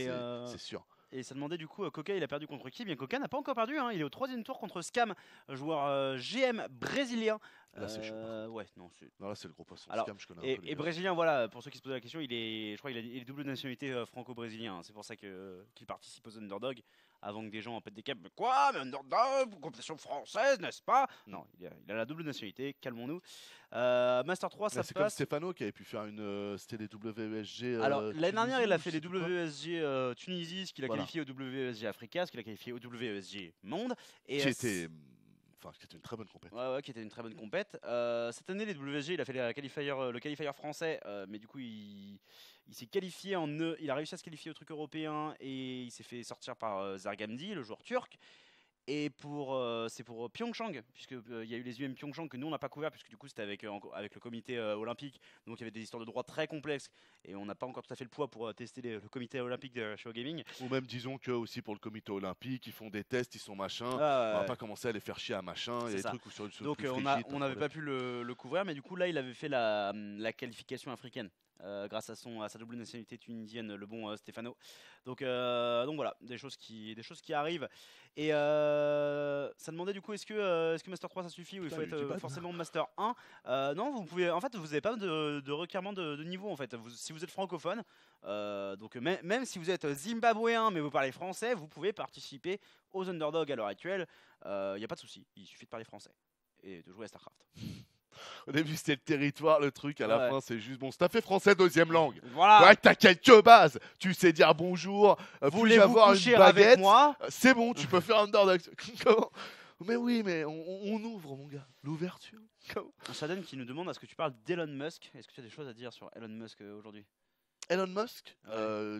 c'est sûr. Et ça demandait du coup, Coca il a perdu contre qui? Bien Coca n'a pas encore perdu, hein. Il est au 3e tour contre Scam, joueur GM brésilien. Là c'est chaud. Ouais, non, là c'est le gros poisson. Alors, Scam, je connais un peu et brésilien, voilà, pour ceux qui se posent la question, je crois qu'il est double nationalité franco-brésilien. Hein. C'est pour ça qu'il participe aux Underdogs avant que des gens en pètent des câbles. Mais quoi? Mais Underdog, compétition française, n'est-ce pas? Non, il a la double nationalité, calmons-nous. Master 3, ça passe. C'est comme Stefano qui avait pu faire c'était les WESG. Alors l'année dernière, il a fait les WESG Tunisie, ce qu'il a qualifié au WESG Africa, ce qu'il a qualifié au WESG Monde. Et qui était une très bonne compète. Ouais, qui était une très bonne compète. Cette année, les WSG, il a fait le qualifier français, mais du coup, il s'est qualifié il a réussi à se qualifier au truc européen et il s'est fait sortir par Zargamdi, le joueur turc. Et c'est pour Pyeongchang, puisqu'il y a eu les UM Pyeongchang que nous on n'a pas couvert, puisque du coup c'était avec le comité olympique, donc il y avait des histoires de droits très complexes et on n'a pas encore tout à fait le poids pour tester le comité olympique de Show Gaming. Ou même disons que aussi pour le comité olympique, ils font des tests, ils sont machin, on va pas commencer à les faire chier à machin, il y a des trucs où sur donc on n'avait pas pu le couvrir, mais du coup là il avait fait la qualification africaine. Grâce à sa double nationalité tunisienne, le bon Stefano. Donc voilà, des choses qui arrivent. Et ça demandait du coup, est-ce que Master 3 ça suffit ou il faut être forcément Master 1? Non, vous pouvez. En fait, vous n'avez pas de requirement de niveau. En fait, si vous êtes francophone, donc même si vous êtes zimbabwéen mais vous parlez français, vous pouvez participer aux Underdogs à l'heure actuelle. Il n'y a pas de souci. Il suffit de parler français et de jouer à StarCraft. Au début c'était le territoire, le truc, à la fin c'est juste bon, si t'as fait français deuxième langue, voilà. Ouais, t'as quelques bases, tu sais dire bonjour, voulez-vous avoir coucher une baguette avec moi? C'est bon, tu peux faire Underdog. Comment? Mais oui, mais on ouvre mon gars, l'ouverture. Shaden qui nous demande, est-ce que tu parles d'Elon Musk? Est-ce que tu as des choses à dire sur Elon Musk aujourd'hui? Elon Musk,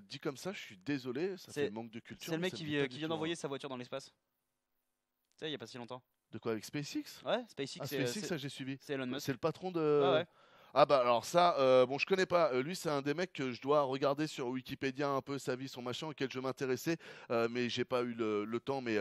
dit comme ça, je suis désolé, ça fait manque de culture. C'est le mec qui vient d'envoyer sa voiture dans l'espace. Tu sais, il n'y a pas si longtemps. De quoi, avec SpaceX? Ouais, SpaceX. SpaceX, ça j'ai suivi. C'est Elon Musk. C'est le patron de. Ah bah alors ça, bon je connais pas. Lui c'est un des mecs que je dois regarder sur Wikipédia un peu sa vie, son machin, auquel je m'intéressais, mais j'ai pas eu le temps. Mais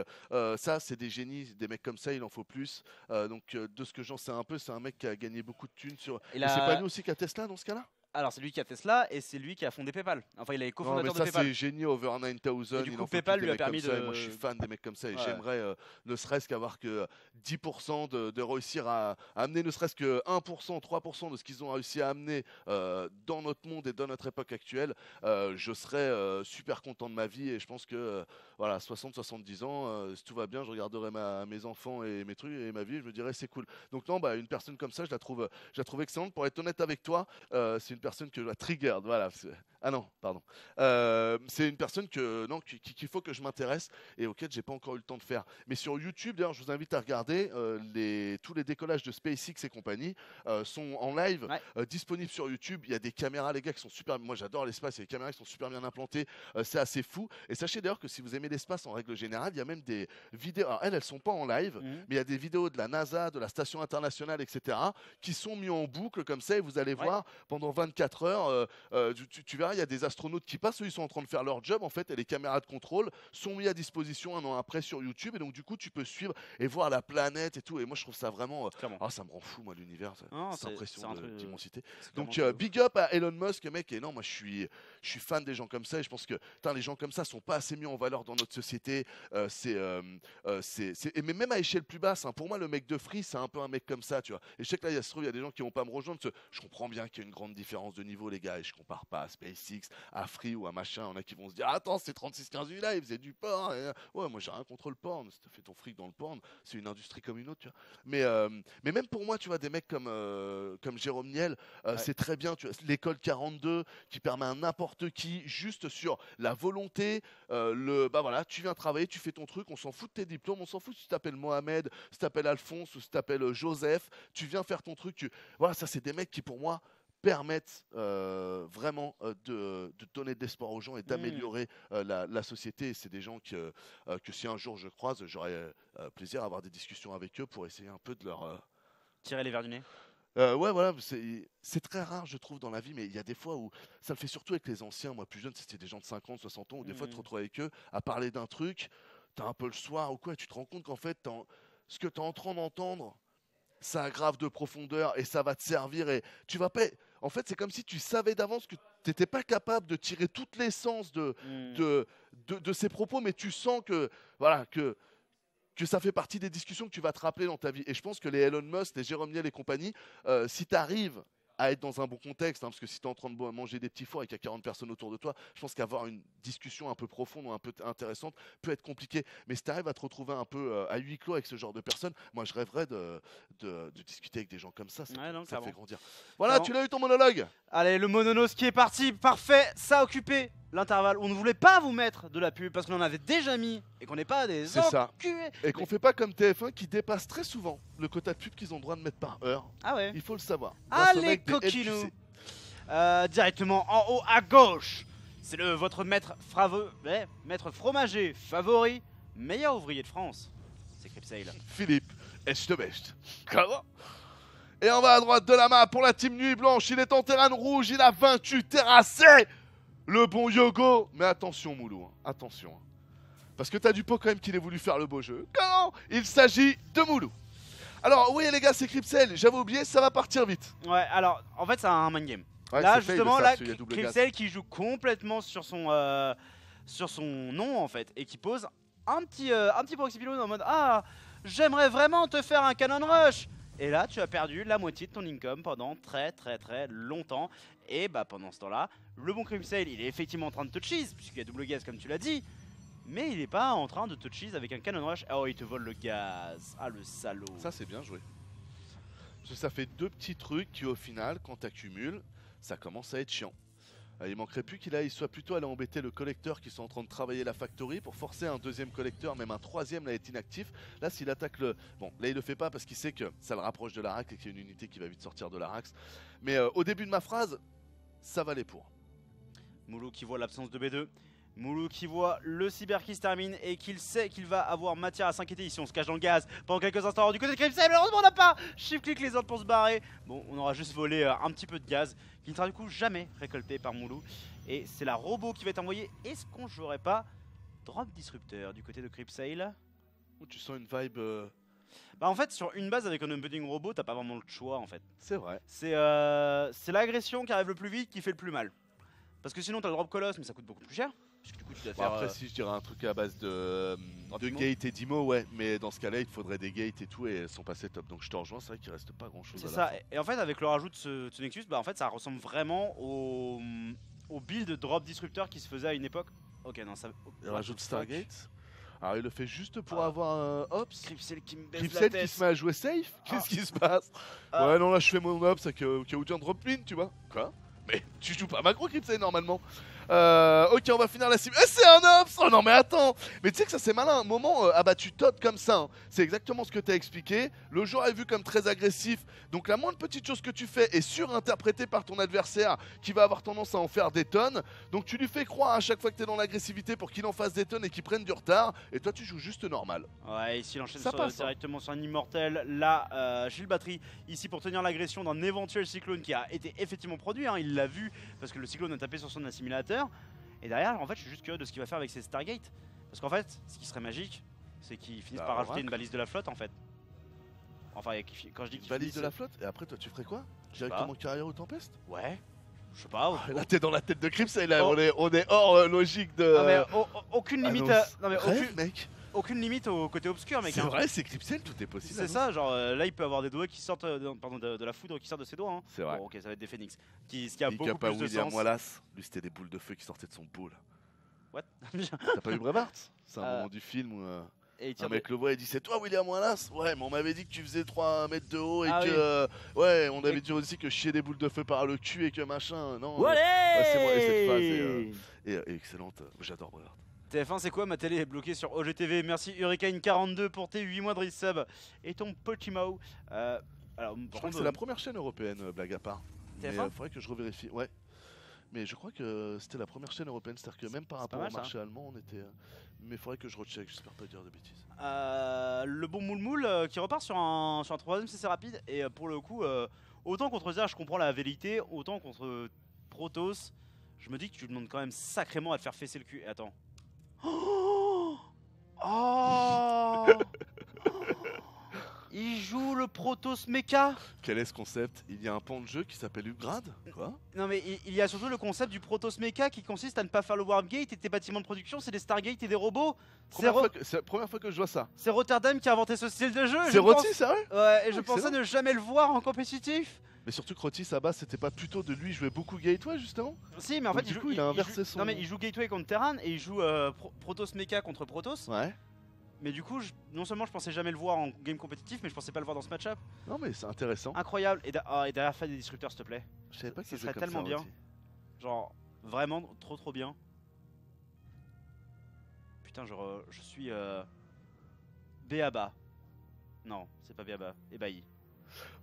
ça c'est des génies, des mecs comme ça, il en faut plus. Donc de ce que j'en sais un peu, c'est un mec qui a gagné beaucoup de thunes sur. Et c'est pas lui aussi qui a Tesla dans ce cas-là? Alors c'est lui qui a Tesla et c'est lui qui a fondé PayPal. Enfin il est Non, mais cofondateur de ça, PayPal. c'est génial, over 9000. Et du il coup, en faut PayPal plus lui a des mecs permis comme ça, et de- moi, je suis fan des mecs comme ça. Et Ouais. j'aimerais, ne serait-ce qu'avoir que 10% de réussir à amener ne serait-ce que 1%, 3% de ce qu'ils ont réussi à amener dans notre monde et dans notre époque actuelle. Je serais super content de ma vie. Et je pense que, voilà, 60-70 ans, si tout va bien, je regarderai mes enfants et mes trucs et ma vie. Et je me dirais, c'est cool. Donc, non, bah, une personne comme ça, je la trouve excellente. Pour être honnête avec toi, c'est une personne que je la trigger. Voilà. Ah non, pardon. C'est une personne qu'il faut que je m'intéresse et auquel j'ai pas encore eu le temps de faire. Mais sur YouTube, d'ailleurs, je vous invite à regarder tous les décollages de SpaceX et compagnie sont en live, disponibles sur YouTube. Il y a des caméras, les gars, qui sont super. Moi, j'adore l'espace. Il y a des caméras qui sont super bien implantées. C'est assez fou. Et sachez d'ailleurs que si vous aimez l'espace en règle générale, il y a même des vidéos. Alors, elles sont pas en live, mais il y a des vidéos de la NASA, de la station internationale, etc., qui sont mis en boucle comme ça. Et vous allez voir pendant 24 heures. Tu verras, il y a des astronautes qui passent, eux, ils sont en train de faire leur job en fait, et les caméras de contrôle sont mises à disposition un an après sur YouTube, et donc du coup tu peux suivre et voir la planète et tout, et moi je trouve ça vraiment, ça me rend fou moi l'univers, c'est impressionnant d'immensité. Donc big up à Elon Musk, mec, et non, moi je suis fan des gens comme ça, et je pense que les gens comme ça sont pas assez mis en valeur dans notre société, mais même à échelle plus basse, hein, pour moi le mec de Free c'est un peu un mec comme ça, tu vois, et je sais que là il y a des gens qui vont pas me rejoindre, je comprends bien qu'il y a une grande différence de niveau, les gars, et je compare pas à SpaceX, à Free ou à machin. On a qui vont se dire attends, c'est 36-15 là, ils faisaient du porn. Ouais, moi j'ai rien contre le porn. Si t'as fait ton fric dans le porn, c'est une industrie comme une autre, tu vois. Mais même pour moi, tu vois, des mecs comme Jérôme Niel, c'est très bien. Tu vois, l'école 42 qui permet à n'importe qui, juste sur la volonté, bah voilà, tu viens travailler, tu fais ton truc, on s'en fout de tes diplômes, on s'en fout si tu t'appelles Mohamed, si tu t'appelles Alphonse ou si tu t'appelles Joseph, tu viens faire ton truc. Voilà, ça c'est des mecs qui pour moi permettent vraiment de donner de l'espoir aux gens et d'améliorer la société. Et c'est des gens que si un jour je croise, j'aurais plaisir à avoir des discussions avec eux pour essayer un peu de leur... tirer les verres du nez. Ouais, voilà, c'est très rare, je trouve, dans la vie, mais il y a des fois où ça le fait surtout avec les anciens. Moi, plus jeune, c'était des gens de 50, 60 ans, où des fois, tu te retrouves avec eux à parler d'un truc, t'as un peu le soir ou quoi, et tu te rends compte qu'en fait, ce que tu es en train d'entendre, ça a grave de profondeur et ça va te servir, et tu vas pas... En fait, c'est comme si tu savais d'avance que tu n'étais pas capable de tirer toute l'essence de ces propos, mais tu sens que, voilà, que ça fait partie des discussions que tu vas te rappeler dans ta vie. Et je pense que les Elon Musk, les Jérôme Niel et compagnie, si tu arrives à être dans un bon contexte, hein, parce que si tu es en train de manger des petits fours et qu'il y a 40 personnes autour de toi, je pense qu'avoir une discussion un peu profonde ou un peu intéressante peut être compliqué. Mais si tu arrives à te retrouver un peu à huis clos avec ce genre de personnes, moi je rêverais de discuter avec des gens comme ça, ça fait grandir. Voilà, tu l'as eu ton monologue. Allez, le mononos qui est parti, parfait, ça a occupé l'intervalle. On ne voulait pas vous mettre de la pub parce qu'on en avait déjà mis et qu'on n'est pas des enculés. Et qu'on fait pas comme TF1 qui dépasse très souvent le quota de pub qu'ils ont le droit de mettre par heure. Ah ouais. Il faut le savoir. Allez, coquinous. Directement en haut à gauche, c'est votre maître fromager favori, meilleur ouvrier de France. C'est Cripsale. Philippe Echtebest. Comment? Et on va à droite de la main pour la team Nuit Blanche. Il est en terrain rouge, il a vaincu, terrassé le bon Yogo. Mais attention Moulou, attention. Parce que t'as du pot quand même qu'il ait voulu faire le beau jeu. Comment? Il s'agit de Moulou. Alors oui les gars, c'est Cripsale, j'avais oublié, ça va partir vite. Ouais, alors en fait c'est un mind game. Ouais, là justement, Cripsale qui joue complètement sur son nom en fait. Et qui pose un petit proxy pylon en mode ah, j'aimerais vraiment te faire un cannon rush. Et là, tu as perdu la moitié de ton income pendant très longtemps. Et bah pendant ce temps-là, le bon Cripsale, il est effectivement en train de te cheese, puisqu'il y a double gaz comme tu l'as dit. Mais il est pas en train de te cheese avec un cannon rush. Oh, il te vole le gaz. Ah, le salaud. Ça, c'est bien joué. Parce que ça fait deux petits trucs qui, au final, quand tu accumules, ça commence à être chiant. Il manquerait plus qu'il soit plutôt allé embêter le collecteur qui sont en train de travailler la factory pour forcer un deuxième collecteur, même un troisième, là, est inactif. Là, s'il attaque le... Bon, là, il le fait pas parce qu'il sait que ça le rapproche de l'Arax et qu'il y a une unité qui va vite sortir de l'Arax. Mais au début de ma phrase, ça valait pour. Moulou qui voit l'absence de B2. Moulou qui voit le cyber qui se termine et qu'il sait qu'il va avoir matière à s'inquiéter ici. On se cache dans le gaz pendant quelques instants. Du côté de Cripsale, malheureusement on n'a pas shift-click les autres pour se barrer. Bon, on aura juste volé un petit peu de gaz qui ne sera du coup jamais récolté par Moulou. Et c'est la robot qui va être envoyée. Est-ce qu'on jouerait pas drop disrupteur du côté de Cripsale? Tu sens une vibe Bah en fait sur une base avec un Unbending Robot t'as pas vraiment le choix en fait. C'est vrai. C'est l'agression qui arrive le plus vite qui fait le plus mal. Parce que sinon t'as le drop colosse mais ça coûte beaucoup plus cher. Parce que du coup tu dois faire... Après si je dirais un truc à base de gate et d'imo, ouais, mais dans ce cas là il te faudrait des gates et tout et elles sont passées top, donc je te rejoins, c'est vrai qu'il reste pas grand chose. C'est ça, et en fait avec le rajout de ce Nexus, bah en fait ça ressemble vraiment au build drop disrupteur qui se faisait à une époque. Ok non ça... Il rajoute Stargate. Alors il le fait juste pour avoir un Ops. Crypsel qui me baisse Crypsel la tête. qui se met à jouer safe. Qu'est-ce qui se passe? Ouais non là je fais mon Ops avec au cas où tu en drop in, tu vois. Quoi? Mais tu joues pas macro Crypsel normalement. Ok, on va finir la cible. C'est un Ops! Oh non, mais attends! Mais tu sais que ça c'est malin. Un moment, ah bah tu totes comme ça. Hein. C'est exactement ce que tu as expliqué. Le joueur est vu comme très agressif. Donc la moindre petite chose que tu fais est surinterprétée par ton adversaire qui va avoir tendance à en faire des tonnes. Donc tu lui fais croire à chaque fois que tu es dans l'agressivité pour qu'il en fasse des tonnes et qu'il prenne du retard. Et toi tu joues juste normal. Ouais, ici il enchaîne hein. directement sur un immortel. Là, Shield Battery, ici pour tenir l'agression d'un éventuel cyclone qui a été effectivement produit. Hein. Il l'a vu parce que le cyclone a tapé sur son assimilateur. Et derrière, en fait, je suis juste curieux de ce qu'il va faire avec ses Stargate. Parce qu'en fait, ce qui serait magique, c'est qu'il finisse par rajouter une balise de la flotte en fait. Enfin, quand je dis qu'il balise de la flotte, et après toi tu ferais quoi? Directement carrière ou tempeste? Ouais, je sais pas. Là t'es dans la tête de Crypsel, là on est hors logique de... Non mais aucune limite non mais mec. Aucune limite au côté obscur mec. C'est vrai, c'est Crypsel, tout est possible. C'est ça, genre là il peut avoir des doigts qui sortent, de la foudre qui sort de ses doigts. Hein. C'est vrai. Bon, ok, ça va être des phénix. Ce qui a beaucoup pas plus de William sens. Wallace, lui c'était des boules de feu qui sortaient de son boule. What? T'as pas vu Braveheart? C'est un moment du film où un mec le voit et dit c'est toi William Wallace? Ouais, mais on m'avait dit que tu faisais 3 mètres de haut et que... Oui. Ouais, on avait dit aussi que chier des boules de feu par le cul et que machin... Non, ouais, c'est moi, et cette phrase est excellente, j'adore Braveheart. TF1 c'est quoi? Ma télé est bloquée sur OGTV. Merci Hurricane42 pour tes 8 mois de resub. Et ton petit mot. Alors, je crois que c'est la première chaîne européenne, blague à part. TF1 mais faudrait que je revérifie. Ouais. Mais je crois que c'était la première chaîne européenne, c'est-à-dire que même par rapport au marché allemand, on était... Mais faudrait que je recheck, j'espère pas dire de bêtises. Le bon moule qui repart sur un troisième CC rapide. Et pour le coup, autant contre Zer je comprends la vérité, autant contre Protoss, je me dis que tu demandes quand même sacrément à te faire fesser le cul. Et attends. Oh Il joue le Protoss Mecha. Quel est ce concept? Il y a un pan de jeu qui s'appelle Upgrade? Quoi? Non mais il y a surtout le concept du Protoss Mecha qui consiste à ne pas faire le Warp Gate et tes bâtiments de production c'est des Stargate et des robots. C'est la première fois que je vois ça. C'est Rotterdam qui a inventé ce style de jeu. C'est Rotti, sérieux? Ouais, et je pensais ne jamais le voir en compétitif. Mais surtout que Rotti, à base, c'était pas plutôt de lui jouer beaucoup Gateway justement? Si, mais en fait, il a inversé son... Non mais il joue Gateway contre Terran et il joue Protoss Mecha contre Protoss. Ouais. Mais du coup, non seulement je pensais jamais le voir en game compétitif, mais je pensais pas le voir dans ce match-up. Non mais c'est intéressant. Incroyable. Et derrière, fait des disrupteurs s'il te plaît. Je savais pas que ça serait tellement bien. Genre, vraiment trop bien. Putain, je suis béaba. Non, c'est pas béaba, ébahi.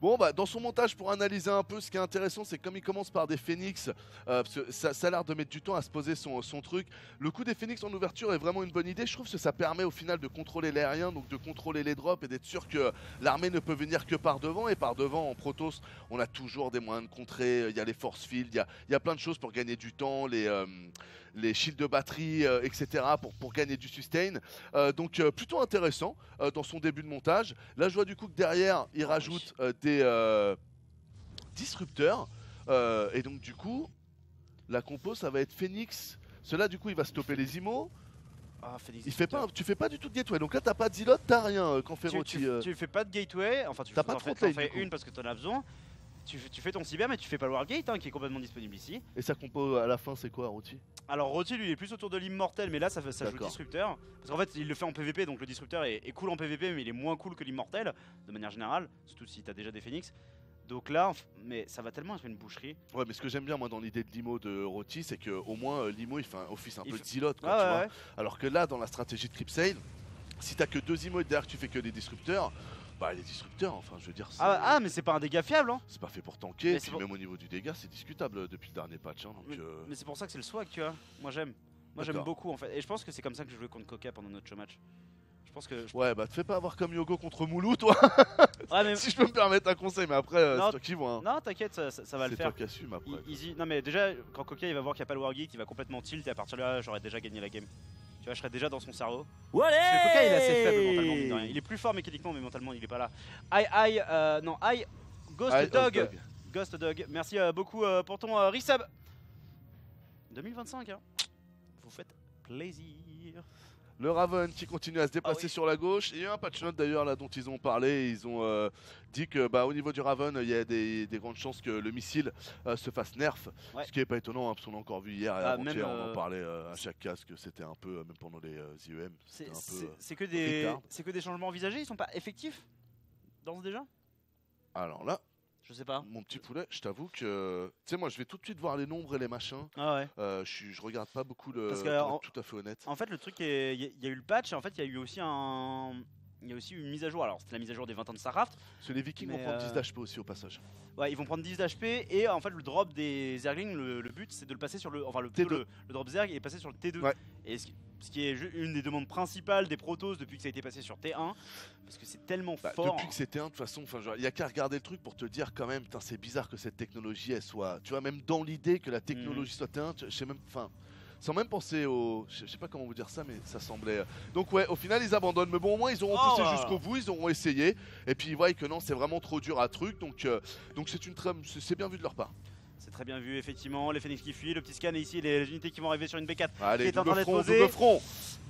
Bon bah dans son montage pour analyser un peu, ce qui est intéressant c'est comme il commence par des phénix, parce que ça a l'air de mettre du temps à se poser son truc. Le coup des phénix en ouverture est vraiment une bonne idée, je trouve que ça permet au final de contrôler l'aérien, donc de contrôler les drops et d'être sûr que l'armée ne peut venir que par devant. Et par devant en Protoss on a toujours des moyens de contrer, il y a les force fields, il y a plein de choses pour gagner du temps, les shields de batterie, etc. pour gagner du sustain. Donc plutôt intéressant dans son début de montage. Là je vois du coup que derrière il rajoute des disrupteurs et donc du coup la compo ça va être Phoenix. Cela du coup il va stopper les IMO. Il fait pas, tu fais pas du tout de gateway, donc là t'as pas de zilot, t'as rien quand fait Rotti. Tu fais pas de gateway, enfin tu fais une parce que t'en as besoin. Tu fais ton cyber mais tu fais pas le Wargate qui est complètement disponible ici. Et sa compo à la fin c'est quoi Rotti? Alors Rotti lui il est plus autour de l'immortel mais là ça joue disrupteur. Parce qu'en fait il le fait en PVP donc le disrupteur est cool en PVP mais il est moins cool que l'immortel de manière générale. Surtout si t'as déjà des phoenix. Donc là, mais ça va tellement être une boucherie. Ouais mais ce que j'aime bien moi dans l'idée de l'IMO de Rotti c'est que au moins l'IMO il fait un office un peu de zilot quoi, tu vois. Alors que là dans la stratégie de Crypsale, si t'as que 2 IMO et derrière tu fais que des disrupteurs, bah les disrupteurs, enfin je veux dire... mais c'est pas un dégât fiable hein. C'est pas fait pour tanker, et puis même au niveau du dégât c'est discutable depuis le dernier patch hein, donc mais c'est pour ça que c'est le swag tu vois, moi j'aime beaucoup en fait, et je pense que c'est comme ça que je jouais contre Coca pendant notre showmatch. Je pense que... Ouais bah te fais pas avoir comme Yogo contre Moulou toi. Ouais, mais... Si je peux me permettre un conseil, mais après c'est toi qui vois hein. Non t'inquiète, ça va le faire. C'est toi qui assume après. Easy. Non mais déjà quand Coca il va voir qu'il n'y a pas le Wargate, il va complètement tilt et à partir de là j'aurais déjà gagné la game. Tu vois, je serais déjà dans son cerveau. Allez, Parce que Coca il est assez faible mentalement, mine de rien. Il est plus fort mécaniquement, mais mentalement il est pas là. Non, Ghost Dog. Ghost Dog, merci beaucoup pour ton resub. 2025, hein. Vous faites plaisir. Le Raven qui continue à se déplacer sur la gauche. Et il y a un patch note d'ailleurs là dont ils ont parlé. Ils ont dit que au niveau du Raven, il y a des grandes chances que le missile se fasse nerf. Ce qui n'est pas étonnant hein, parce qu'on a encore vu hier et avant-hier, on en parlait à chaque casque. C'était un peu, même pendant les IEM. C'est que des changements envisagés, ils sont pas effectifs d'ores et déjà. Alors là. Je sais pas. Mon petit poulet, je t'avoue que. Tu sais, moi je vais tout de suite voir les nombres et les machins. Ah ouais. Je regarde pas beaucoup le. Parce pour être tout à fait honnête. En fait, le truc, il y a eu le patch et en fait, il y a eu aussi il y a aussi une mise à jour. Alors, c'était la mise à jour des 20 ans de StarCraft. Parce que les Vikings vont prendre 10 d'HP aussi au passage. Ouais, ils vont prendre 10 d'HP et en fait, le drop des Zerglings, le but c'est de le passer sur le. Enfin, le drop Zerg est passé sur le T2. Ouais. Et ce qui est une des demandes principales des Protoss depuis que ça a été passé sur T1. Parce que c'est tellement fort. Depuis que c'est T1, de toute façon, il n'y a qu'à regarder le truc pour te dire quand même, c'est bizarre que cette technologie, elle soit. Tu vois, même dans l'idée que la technologie soit T1, je sais même. Sans même penser au. Je sais pas comment vous dire ça, mais ça semblait. Donc, ouais, au final, ils abandonnent. Mais bon, au moins, ils auront poussé jusqu'au bout, ils auront essayé. Et puis, ils voient que non, c'est vraiment trop dur à truc. Donc c'est bien vu de leur part. C'est très bien vu, effectivement. Les Phoenix qui fuient, le petit scan et ici, les unités qui vont arriver sur une B4 Allez, qui est en train d'être posée. double front.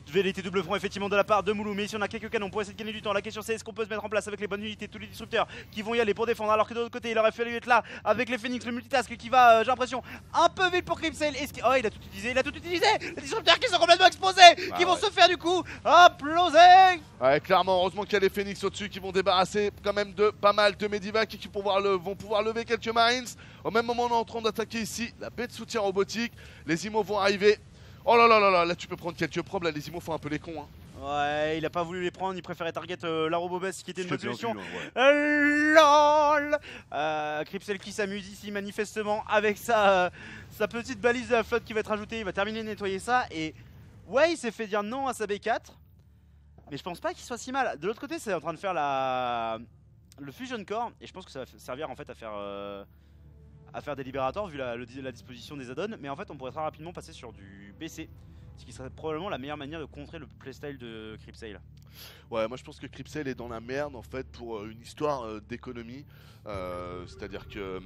Velléité double front effectivement de la part de Moulou, mais ici on a quelques canons pour essayer de gagner du temps. La question c'est est-ce qu'on peut se mettre en place avec les bonnes unités, tous les disrupteurs qui vont y aller pour défendre, alors que de l'autre côté il aurait fallu être là avec les Phoenix, le multitask qui va, j'ai l'impression, un peu vite pour Crimsail. Oh, il a tout utilisé, les disrupteurs qui sont complètement exposés, qui vont se faire du coup imploser. Ouais, clairement, heureusement qu'il y a les Phoenix au-dessus qui vont débarrasser quand même de pas mal de Medivac et qui vont pouvoir lever quelques Marines. Au même moment, on est en train d'attaquer ici la baie de soutien robotique. Les IMO vont arriver. Oh là là là là, là tu peux prendre quelques probes, là les IMO font un peu les cons. Hein. Ouais, il a pas voulu les prendre, il préférait target la Robobess qui était une bonne solution. Ouais. LOL Crimsail qui s'amuse ici manifestement avec sa petite balise de la flotte qui va être ajoutée. Il va terminer de nettoyer ça et ouais, il s'est fait dire non à sa B4. Mais je pense pas qu'il soit si mal. De l'autre côté, c'est en train de faire le Fusion Core et je pense que ça va servir en fait à faire des libérateurs vu la disposition des add-ons, mais en fait on pourrait très rapidement passer sur du BC, ce qui serait probablement la meilleure manière de contrer le playstyle de Crimsail. Ouais, moi je pense que Crimsail est dans la merde en fait pour une histoire d'économie, c'est-à-dire que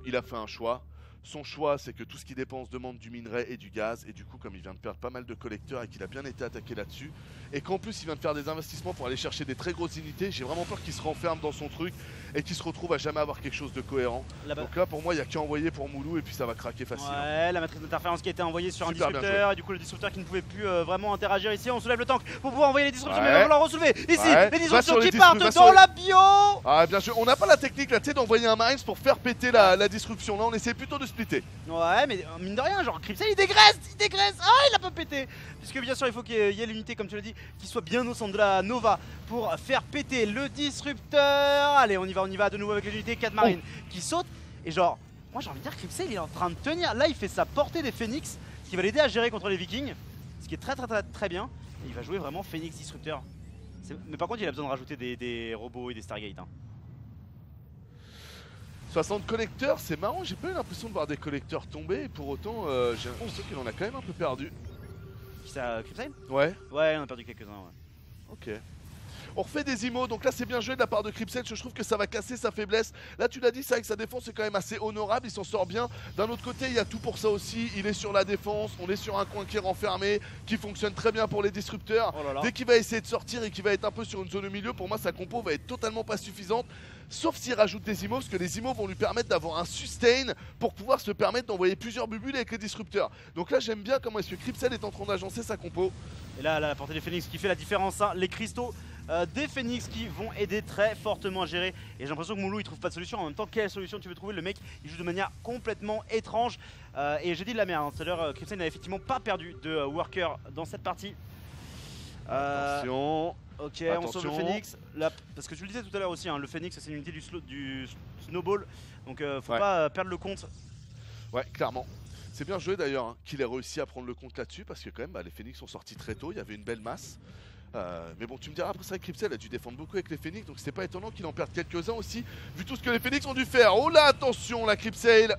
il a fait un choix. Son choix, c'est que tout ce qu'il dépense demande du minerai et du gaz. Et du coup, comme il vient de perdre pas mal de collecteurs et qu'il a bien été attaqué là-dessus, et qu'en plus il vient de faire des investissements pour aller chercher des très grosses unités, j'ai vraiment peur qu'il se renferme dans son truc et qu'il se retrouve à jamais avoir quelque chose de cohérent. Donc là, pour moi, il n'y a qu'à envoyer pour Moulou et puis ça va craquer facile. Ouais, la matrice d'interférence qui a été envoyée sur un disrupteur et du coup le disrupteur qui ne pouvait plus vraiment interagir ici. On soulève le tank pour pouvoir envoyer les disrupteurs, mais on va le re-soulever. Ici, les disrupteurs qui partent dans la bio. Ah, bien sûr, on n'a pas la technique là, tu sais, d'envoyer un Marines pour faire péter la disruption. Là, on essaie plutôt de splitter. Ouais, mais mine de rien, genre Crimsail il dégraisse. Ah, il a pas pété. Puisque bien sûr, il faut qu'il y ait l'unité, comme tu l'as dit, qui soit bien au centre de la Nova pour faire péter le disrupteur. Allez, on y va de nouveau avec les unités 4 marines qui sautent. Et genre, moi j'ai envie de dire que Crimsail il est en train de tenir. Là, il fait sa portée des Phoenix, ce qui va l'aider à gérer contre les Vikings, ce qui est très bien. Et il va jouer vraiment Phoenix disrupteur. Mais par contre, il a besoin de rajouter des robots et des Stargate. 60 collecteurs, c'est marrant, j'ai pas eu l'impression de voir des collecteurs tomber et pour autant j'ai l'impression qu'il en a quand même un peu perdu. Qui ça, Crimsail? Ouais. Ouais, on a perdu quelques-uns, ouais. Ok. On refait des IMO, donc là c'est bien joué de la part de Crimsail, je trouve que ça va casser sa faiblesse. Là tu l'as dit, c'est vrai que sa défense est quand même assez honorable, il s'en sort bien. D'un autre côté, il y a tout pour ça aussi, il est sur la défense, on est sur un coin qui est renfermé, qui fonctionne très bien pour les disrupteurs. Dès qu'il va essayer de sortir et qu'il va être un peu sur une zone au milieu, pour moi sa compo va être totalement pas suffisante. Sauf s'il rajoute des IMO, parce que les IMO vont lui permettre d'avoir un sustain pour pouvoir se permettre d'envoyer plusieurs bubules avec les disrupteurs. Donc là j'aime bien comment est-ce que Crimsail est en train d'agencer sa compo. Et là, la portée des Phoenix qui fait la différence, hein. Les cristaux des Phoenix qui vont aider très fortement à gérer. Et j'ai l'impression que Moulou il trouve pas de solution. En même temps, quelle solution tu veux trouver? Le mec il joue de manière complètement étrange. Et j'ai dit de la merde, hein. Tout à l'heure, Crimsail n'a effectivement pas perdu de worker dans cette partie. Attention. Ok, on sauve le Phoenix. Là, parce que tu le disais tout à l'heure aussi, hein, le Phoenix c'est une unité du snowball. Donc faut pas perdre le compte. Ouais, clairement. C'est bien joué d'ailleurs hein, qu'il ait réussi à prendre le compte là-dessus parce que quand même les Phoenix sont sortis très tôt, il y avait une belle masse. Mais bon, tu me diras, après ça, Crimsail a dû défendre beaucoup avec les Phoenix, donc c'est pas étonnant qu'il en perde quelques-uns aussi, vu tout ce que les Phoenix ont dû faire. Oh là, attention, la Crimsail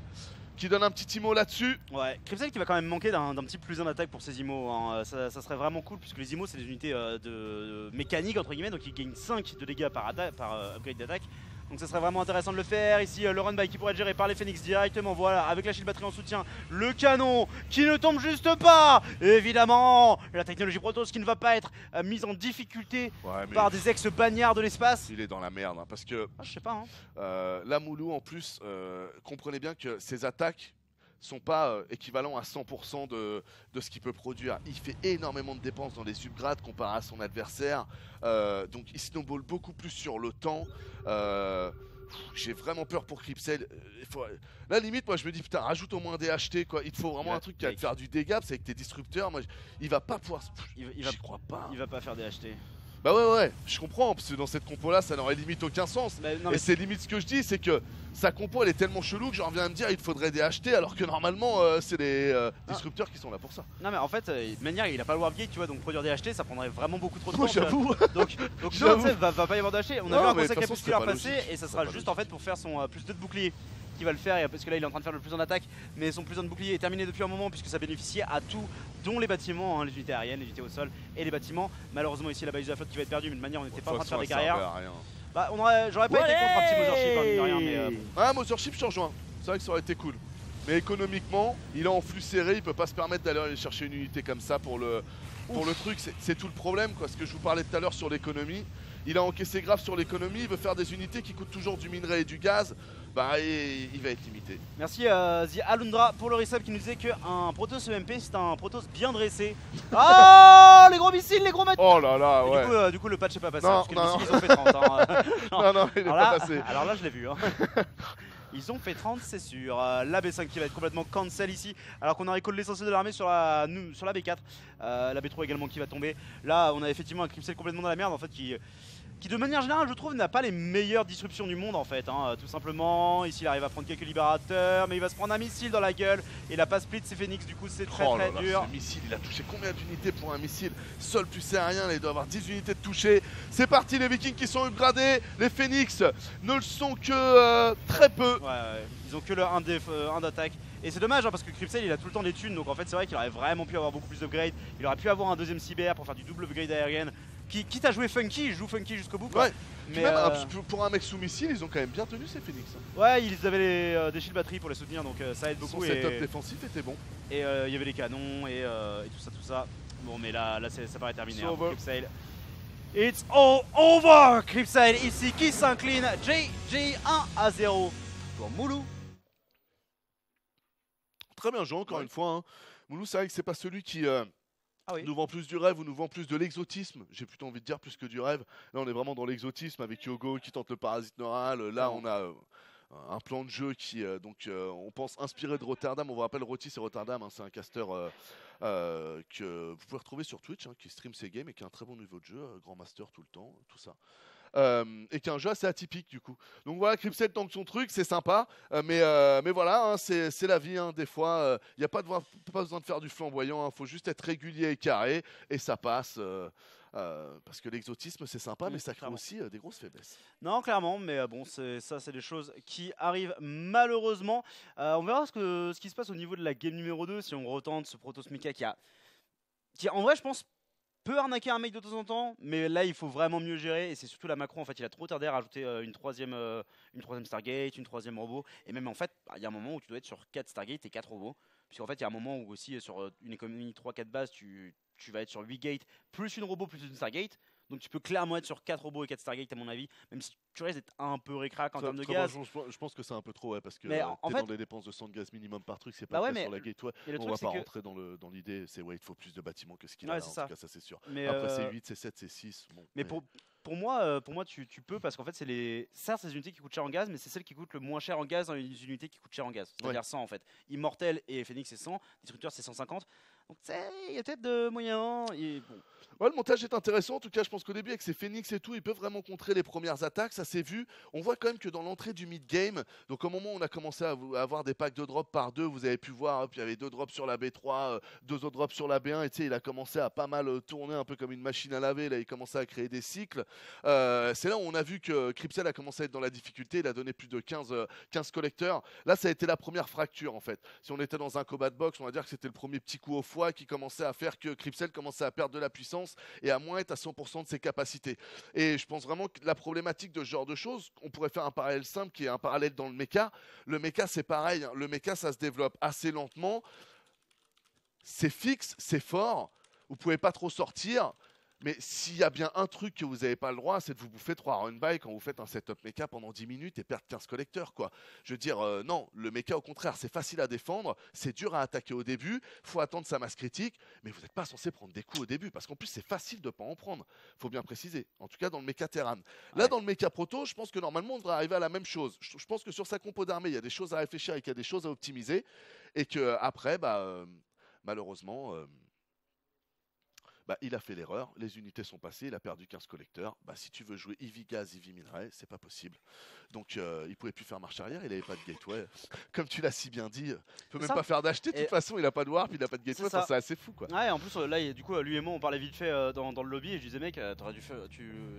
qui donne un petit IMO là-dessus. Ouais, Cryptcell qui va quand même manquer d'un petit plus 1 d'attaque pour ses IMO, hein. Ça serait vraiment cool puisque les IMO c'est des unités de mécanique entre guillemets, donc ils gagnent 5 de dégâts par upgrade d'attaque. Donc ça serait vraiment intéressant de le faire. Ici le run by qui pourrait être géré par les Phoenix directement. Voilà, avec la shield batterie en soutien, le canon qui ne tombe juste pas. Évidemment, la technologie Protoss qui ne va pas être mise en difficulté par des ex-bagnards de l'espace. Il est dans la merde, hein, parce que je sais pas. Là, Moulou en plus, comprenez bien que ses attaques sont pas équivalents à 100% de ce qu'il peut produire. Il fait énormément de dépenses dans les subgrades comparé à son adversaire, donc il snowball beaucoup plus sur le temps. J'ai vraiment peur pour Cryptcell. Là limite moi je me dis putain, rajoute au moins des HT quoi. Il te faut vraiment un truc qui va te faire du dégât, c'est avec tes disrupteurs. Moi il va pas pouvoir, j'y crois pas. Il va pas faire des HT. Bah ouais, je comprends, parce que dans cette compo là ça n'aurait limite aucun sens. Et c'est limite ce que je dis, c'est que sa compo elle est tellement chelou que j'en reviens à me dire il faudrait des HT alors que normalement c'est les disrupteurs qui sont là pour ça. Non mais en fait, de manière il a pas le warp gate, tu vois, donc produire des HT ça prendrait vraiment beaucoup trop de temps. J'avoue. Donc non, va pas y avoir de HT. On a vu un conseil crépusculaire passer et ça sera juste en fait pour faire son plus 2 de bouclier qui va le faire, parce que là il est en train de faire le plus en attaque, mais son plus en de bouclier est terminé depuis un moment puisque ça bénéficiait à tout, dont les bâtiments, hein, les unités aériennes, les unités au sol et les bâtiments. Malheureusement ici la balise de la flotte qui va être perdue, mais de manière on n'était pas en train de faire des carrières. Bah j'aurais pas été contre un petit Mothership, hein, mine de rien, mais ah, Mothership je te rejoins, c'est vrai que ça aurait été cool. Mais économiquement, il est en flux serré, il peut pas se permettre d'aller aller chercher une unité comme ça pour le truc, c'est tout le problème quoi, ce que je vous parlais tout à l'heure sur l'économie. Il a encaissé grave sur l'économie, il veut faire des unités qui coûtent toujours du minerai et du gaz, bah et il va être limité. Merci à The Alundra pour le resub qui nous disait qu'un Protoss EMP c'est un Protoss bien dressé. Oh les gros missiles, les gros matchs. Oh là là ouais. Du coup le patch est pas passé, non, parce que les missiles ils ont fait 30 hein. non, il est pas passé. Alors là je l'ai vu hein. Ils ont fait 30 c'est sûr. La B5 qui va être complètement cancel ici, alors qu'on a recall l'essentiel de l'armée sur la B4. La B3 également qui va tomber. Là on a effectivement un Cryptcell complètement dans la merde en fait qui de manière générale je trouve n'a pas les meilleures disruptions du monde en fait hein, tout simplement. Ici il arrive à prendre quelques libérateurs mais il va se prendre un missile dans la gueule et il a pas split ses Phoenix, du coup c'est très dur. Ce missile il a touché combien d'unités pour un missile? Sol plus aérien, il doit avoir 10 unités de toucher. C'est parti, les Vikings qui sont upgradés, les Phoenix ne le sont que très peu. Ouais, ils ont que le 1 d'attaque. Et c'est dommage hein, parce que Cryptcell il a tout le temps des thunes, donc en fait c'est vrai qu'il aurait vraiment pu avoir beaucoup plus d'upgrade. Il aurait pu avoir un deuxième cyber pour faire du double upgrade aérienne. Quitte à jouer funky, il joue funky jusqu'au bout quoi. Ouais. Mais même pour un mec sous missile, ils ont quand même bien tenu ces Phoenix. Ouais, ils avaient des shield batteries pour les soutenir, donc ça aide beaucoup. Son setup défensif était bon. Et il y avait les canons et tout ça. Bon mais là ça paraît terminé hein, pour Cryptcell. It's all over. Cryptcell ici qui s'incline, GG 1-0 pour Moulou. Très bien joué encore une fois hein. Moulou c'est vrai que c'est pas celui qui nous vend plus du rêve ou nous vend plus de l'exotisme. J'ai plutôt envie de dire plus que du rêve. Là on est vraiment dans l'exotisme avec Yogo qui tente le parasite neural. Là on a un plan de jeu qui on pense inspiré de Rotterdam. On vous rappelle Rotti c'est Rotterdam hein, c'est un caster que vous pouvez retrouver sur Twitch hein, qui stream ses games et qui a un très bon niveau de jeu, grand master tout le temps, tout ça. Et qui est un jeu assez atypique du coup. Donc voilà, Cryptcell tank son truc, c'est sympa, mais voilà, hein, c'est la vie, hein, des fois, il n'y a pas besoin de faire du flamboyant, faut juste être régulier et carré, et ça passe, parce que l'exotisme c'est sympa, mais ça crée aussi des grosses faiblesses. Non, clairement, mais bon, ça c'est des choses qui arrivent malheureusement. On verra ce qui se passe au niveau de la game numéro 2, si on retente ce Protoss Mecha qui en vrai je pense peut arnaquer un mec de temps en temps, mais là il faut vraiment mieux gérer et c'est surtout la macro en fait, il a trop tardé à rajouter une troisième Stargate, une troisième robot et même en fait il y a un moment où tu dois être sur 4 Stargate et 4 robots, puisqu'en fait il y a un moment où aussi sur une économie 3-4 bases tu vas être sur 8 gates plus une robot plus une Stargate. Donc tu peux clairement être sur 4 robots et 4 Stargate à mon avis, même si tu risques d'être un peu récrac en termes de gaz. Je pense que c'est un peu trop, ouais, parce que t'es dans des dépenses de 100 de gaz minimum par truc, c'est pas le cas sur la gateway. On va pas rentrer dans l'idée, il faut plus de bâtiments que ce qu'il a là, en tout cas ça c'est sûr. Mais après c'est 8, c'est 7, c'est 6. Bon, mais pour moi tu peux, parce qu'en fait c'est certes ces unités qui coûtent cher en gaz, mais c'est celles qui coûtent le moins cher en gaz dans les unités qui coûtent cher en gaz. C'est-à-dire 100 en fait. Immortel et Phoenix c'est 100, Destructeur c'est 150. Donc il y a peut-être de moyens. Ouais, le montage est intéressant. En tout cas, je pense qu'au début, avec ces Phoenix et tout, ils peuvent vraiment contrer les premières attaques. Ça, s'est vu. On voit quand même que dans l'entrée du mid-game, donc au moment où on a commencé à avoir des packs de drops par 2, vous avez pu voir, hop, il y avait 2 drops sur la B3, 2 autres drops sur la B1, et tu sais, il a commencé à pas mal tourner un peu comme une machine à laver, là il commençait à créer des cycles. C'est là où on a vu que Cripsel a commencé à être dans la difficulté, il a donné plus de 15 collecteurs. Là ça a été la première fracture en fait. Si on était dans un combat de boxe, on va dire que c'était le premier petit coup au foie qui commençait à faire que Cripsel commençait à perdre de la puissance et à moins être à 100% de ses capacités. Et je pense vraiment que la problématique de ce genre de choses, on pourrait faire un parallèle simple qui est un parallèle dans le mecha. Le mecha c'est pareil, hein. Le mecha ça se développe assez lentement, c'est fixe, c'est fort, vous pouvez pas trop sortir. Mais s'il y a bien un truc que vous n'avez pas le droit, c'est de vous bouffer 3 run by quand vous faites un setup mecha pendant 10 minutes et perdre 15 collecteurs, quoi. Je veux dire, non, le mecha au contraire, c'est facile à défendre, c'est dur à attaquer au début, faut attendre sa masse critique, mais vous n'êtes pas censé prendre des coups au début, parce qu'en plus c'est facile de ne pas en prendre, faut bien préciser, en tout cas dans le mecha Terran. Là dans le mecha proto, je pense que normalement on devrait arriver à la même chose. Je pense que sur sa compo d'armée, il y a des choses à réfléchir et qu'il y a des choses à optimiser, et qu'après, malheureusement... il a fait l'erreur, les unités sont passées, il a perdu 15 collecteurs. Si tu veux jouer Eevee Gaz, Eevee Minerai, c'est pas possible. Donc il pouvait plus faire marche arrière, il avait pas de gateway. Comme tu l'as si bien dit, il peut même pas faire d'acheter, de toute façon il a pas de warp, il a pas de gateway, c'est assez fou quoi. Ouais, en plus là, du coup, lui et moi on parlait vite fait dans le lobby et je disais mec, t'aurais dû faire,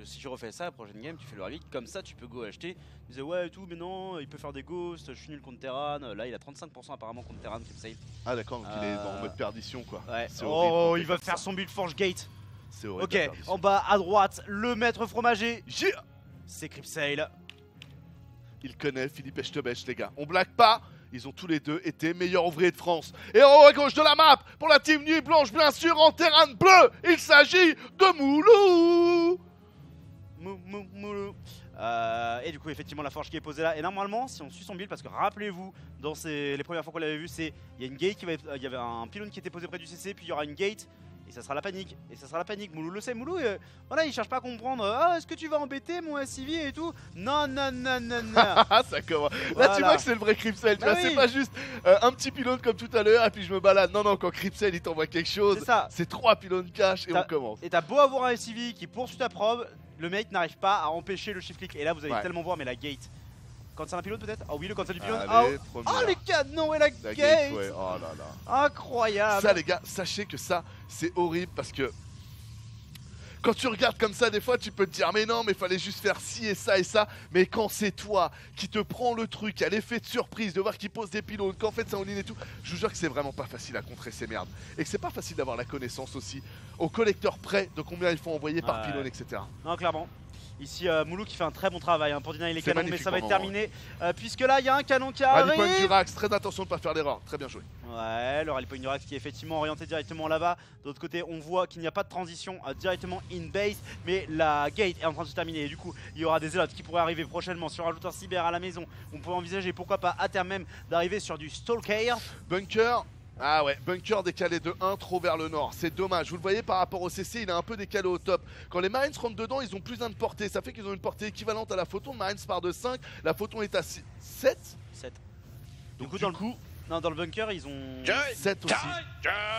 si tu refais ça la prochaine game, tu fais le relic, comme ça tu peux go acheter. Il disait ouais et tout, mais non, il peut faire des ghosts, je suis nul contre Terran. Là il a 35% apparemment contre Terran, Cripsel. Ah d'accord, donc il est en mode perdition quoi. Ouais. Oh, il va faire son build Forge Gate. C'est horrible. Ok, en bas à droite, le maître fromager. C'est Cripsel. Il connaît Philippe Echtebech, les gars. On blague pas, ils ont tous les deux été meilleurs ouvriers de France. Et en haut à gauche de la map, pour la team Nuit Blanche, bien sûr, en terrain bleu, il s'agit de Moulou. Moulou. Et du coup, effectivement, la forge qui est posée là. Et normalement, si on suit son build, parce que rappelez-vous, dans les premières fois qu'on l'avait vu, il y a une gate il y avait un pylône qui était posé près du CC, puis il y aura une gate. Et ça sera la panique, Moulou le sait, Moulou, voilà, il cherche pas à comprendre, est-ce que tu vas embêter mon SCV et tout. Non. Ça commence. Là tu vois que c'est le vrai Cripsel, tu vois, c'est pas juste un petit pylône comme tout à l'heure et puis je me balade. Non, quand Cripsel il t'envoie quelque chose, c'est 3 pylônes cash et on commence. Et t'as beau avoir un SCV qui poursuit ta probe, le mec n'arrive pas à empêcher le shift click. Et là vous allez tellement voir, mais la gate. Quand c'est un pylône peut-être. Ah oui, le cancel du pylône. Oh les canons et la gate. Ouais. Oh là là. Incroyable. Ça les gars, sachez que ça c'est horrible parce que quand tu regardes comme ça des fois tu peux te dire mais non mais fallait juste faire ci et ça. Mais quand c'est toi qui te prends le truc, à l'effet de surprise de voir qu'il pose des pylônes, qu'en fait ça en ligne et tout, je vous jure que c'est vraiment pas facile à contrer ces merdes. Et que c'est pas facile d'avoir la connaissance aussi au collecteur près de combien il faut envoyer par pylône, etc. Non clairement. Ici Moulou qui fait un très bon travail pour deny les canons, mais ça va être terminé puisque là il y a un canon qui arrive. Rally point du Rax, très attention de ne pas faire l'erreur, très bien joué. Ouais, le rally point du Rax qui est effectivement orienté directement là-bas. De l'autre côté on voit qu'il n'y a pas de transition directement in base, mais la gate est en train de se terminer et du coup il y aura des élotes qui pourraient arriver prochainement. Si on rajoute un cyber à la maison, on pourrait envisager pourquoi pas à terme même d'arriver sur du Stalker. Bunker. Ah ouais, Bunker décalé de 1 trop vers le nord, c'est dommage. Vous le voyez par rapport au CC, il est un peu décalé au top. Quand les Marines rentrent dedans, ils ont plus d'un de portée. Ça fait qu'ils ont une portée équivalente à la photon. Le Marines part de 5, la photon est à 7. 7. Donc du coup, non, dans le bunker, ils ont 7 aussi.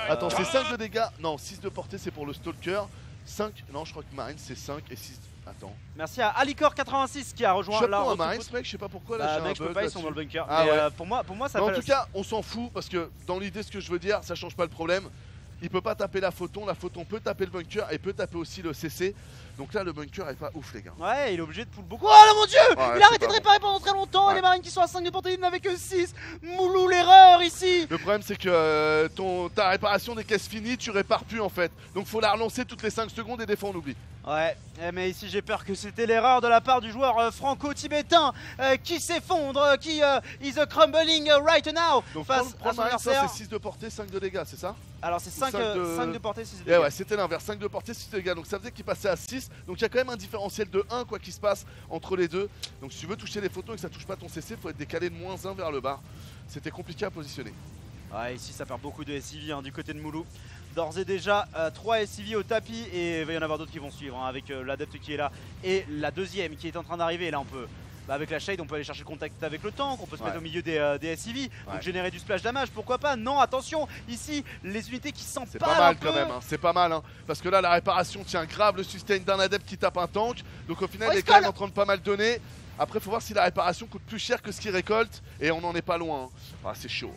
Attends, c'est 5 de dégâts. Non, 6 de portée, c'est pour le Stalker. 5, non, je crois que Marines c'est 5 et 6. Attends. Merci à Alicor86 qui a rejoint là. Chapeau à Marines, mec, je sais pas pourquoi là. Mec, je peux pas, ils sont dans le bunker. Ah mais, ouais. pour moi, ça. En tout cas, on s'en fout parce que dans l'idée, ce que je veux dire, ça change pas le problème. Il peut pas taper la photon peut taper le bunker et peut taper aussi le CC. Donc là, le bunker est pas ouf, les gars. Ouais, il est obligé de pull beaucoup. Oh là mon dieu, ouais, il a arrêté de réparer pendant très longtemps. Les Marines qui sont à 5 de portée, il n'avait que 6. Moulou l'erreur ici. Le problème, c'est que ta réparation des caisses finie, tu répares plus en fait. Donc faut la relancer toutes les 5 secondes et des fois on oublie. Ouais, mais ici j'ai peur que c'était l'erreur de la part du joueur franco-tibétain qui s'effondre, qui is crumbling right now. Donc face à son adversaire. C'est 6 de portée, 5 de dégâts, c'est ça? Alors c'est 5 de portée, 6 de dégâts. Ouais, c'était l'inverse, 5 de portée, 6 de dégâts. Donc ça faisait qu'il passait à 6. Donc il y a quand même un différentiel de 1 quoi qui se passe entre les deux. Donc si tu veux toucher les photons et que ça touche pas ton CC, faut être décalé de -1 vers le bas. C'était compliqué à positionner. Ouais, ici ça perd beaucoup de SCV du côté de Moulou. D'ores et déjà 3 SCV au tapis et il va y en avoir d'autres qui vont suivre avec l'adepte qui est là et la deuxième qui est en train d'arriver. Là Bah avec la Shade on peut aller chercher le contact avec le tank, on peut se mettre Ouais. au milieu des SCV, donc générer du splash damage, pourquoi pas. Non attention, ici les unités qui s'emparent. C'est pas mal quand même, hein. C'est pas mal, hein. Parce que là la réparation tient grave le sustain d'un adepte qui tape un tank. Donc au final il est quand même en train de pas mal donner. Après faut voir si la réparation coûte plus cher que ce qu'il récolte. Et on en est pas loin, hein. Ah, c'est chaud.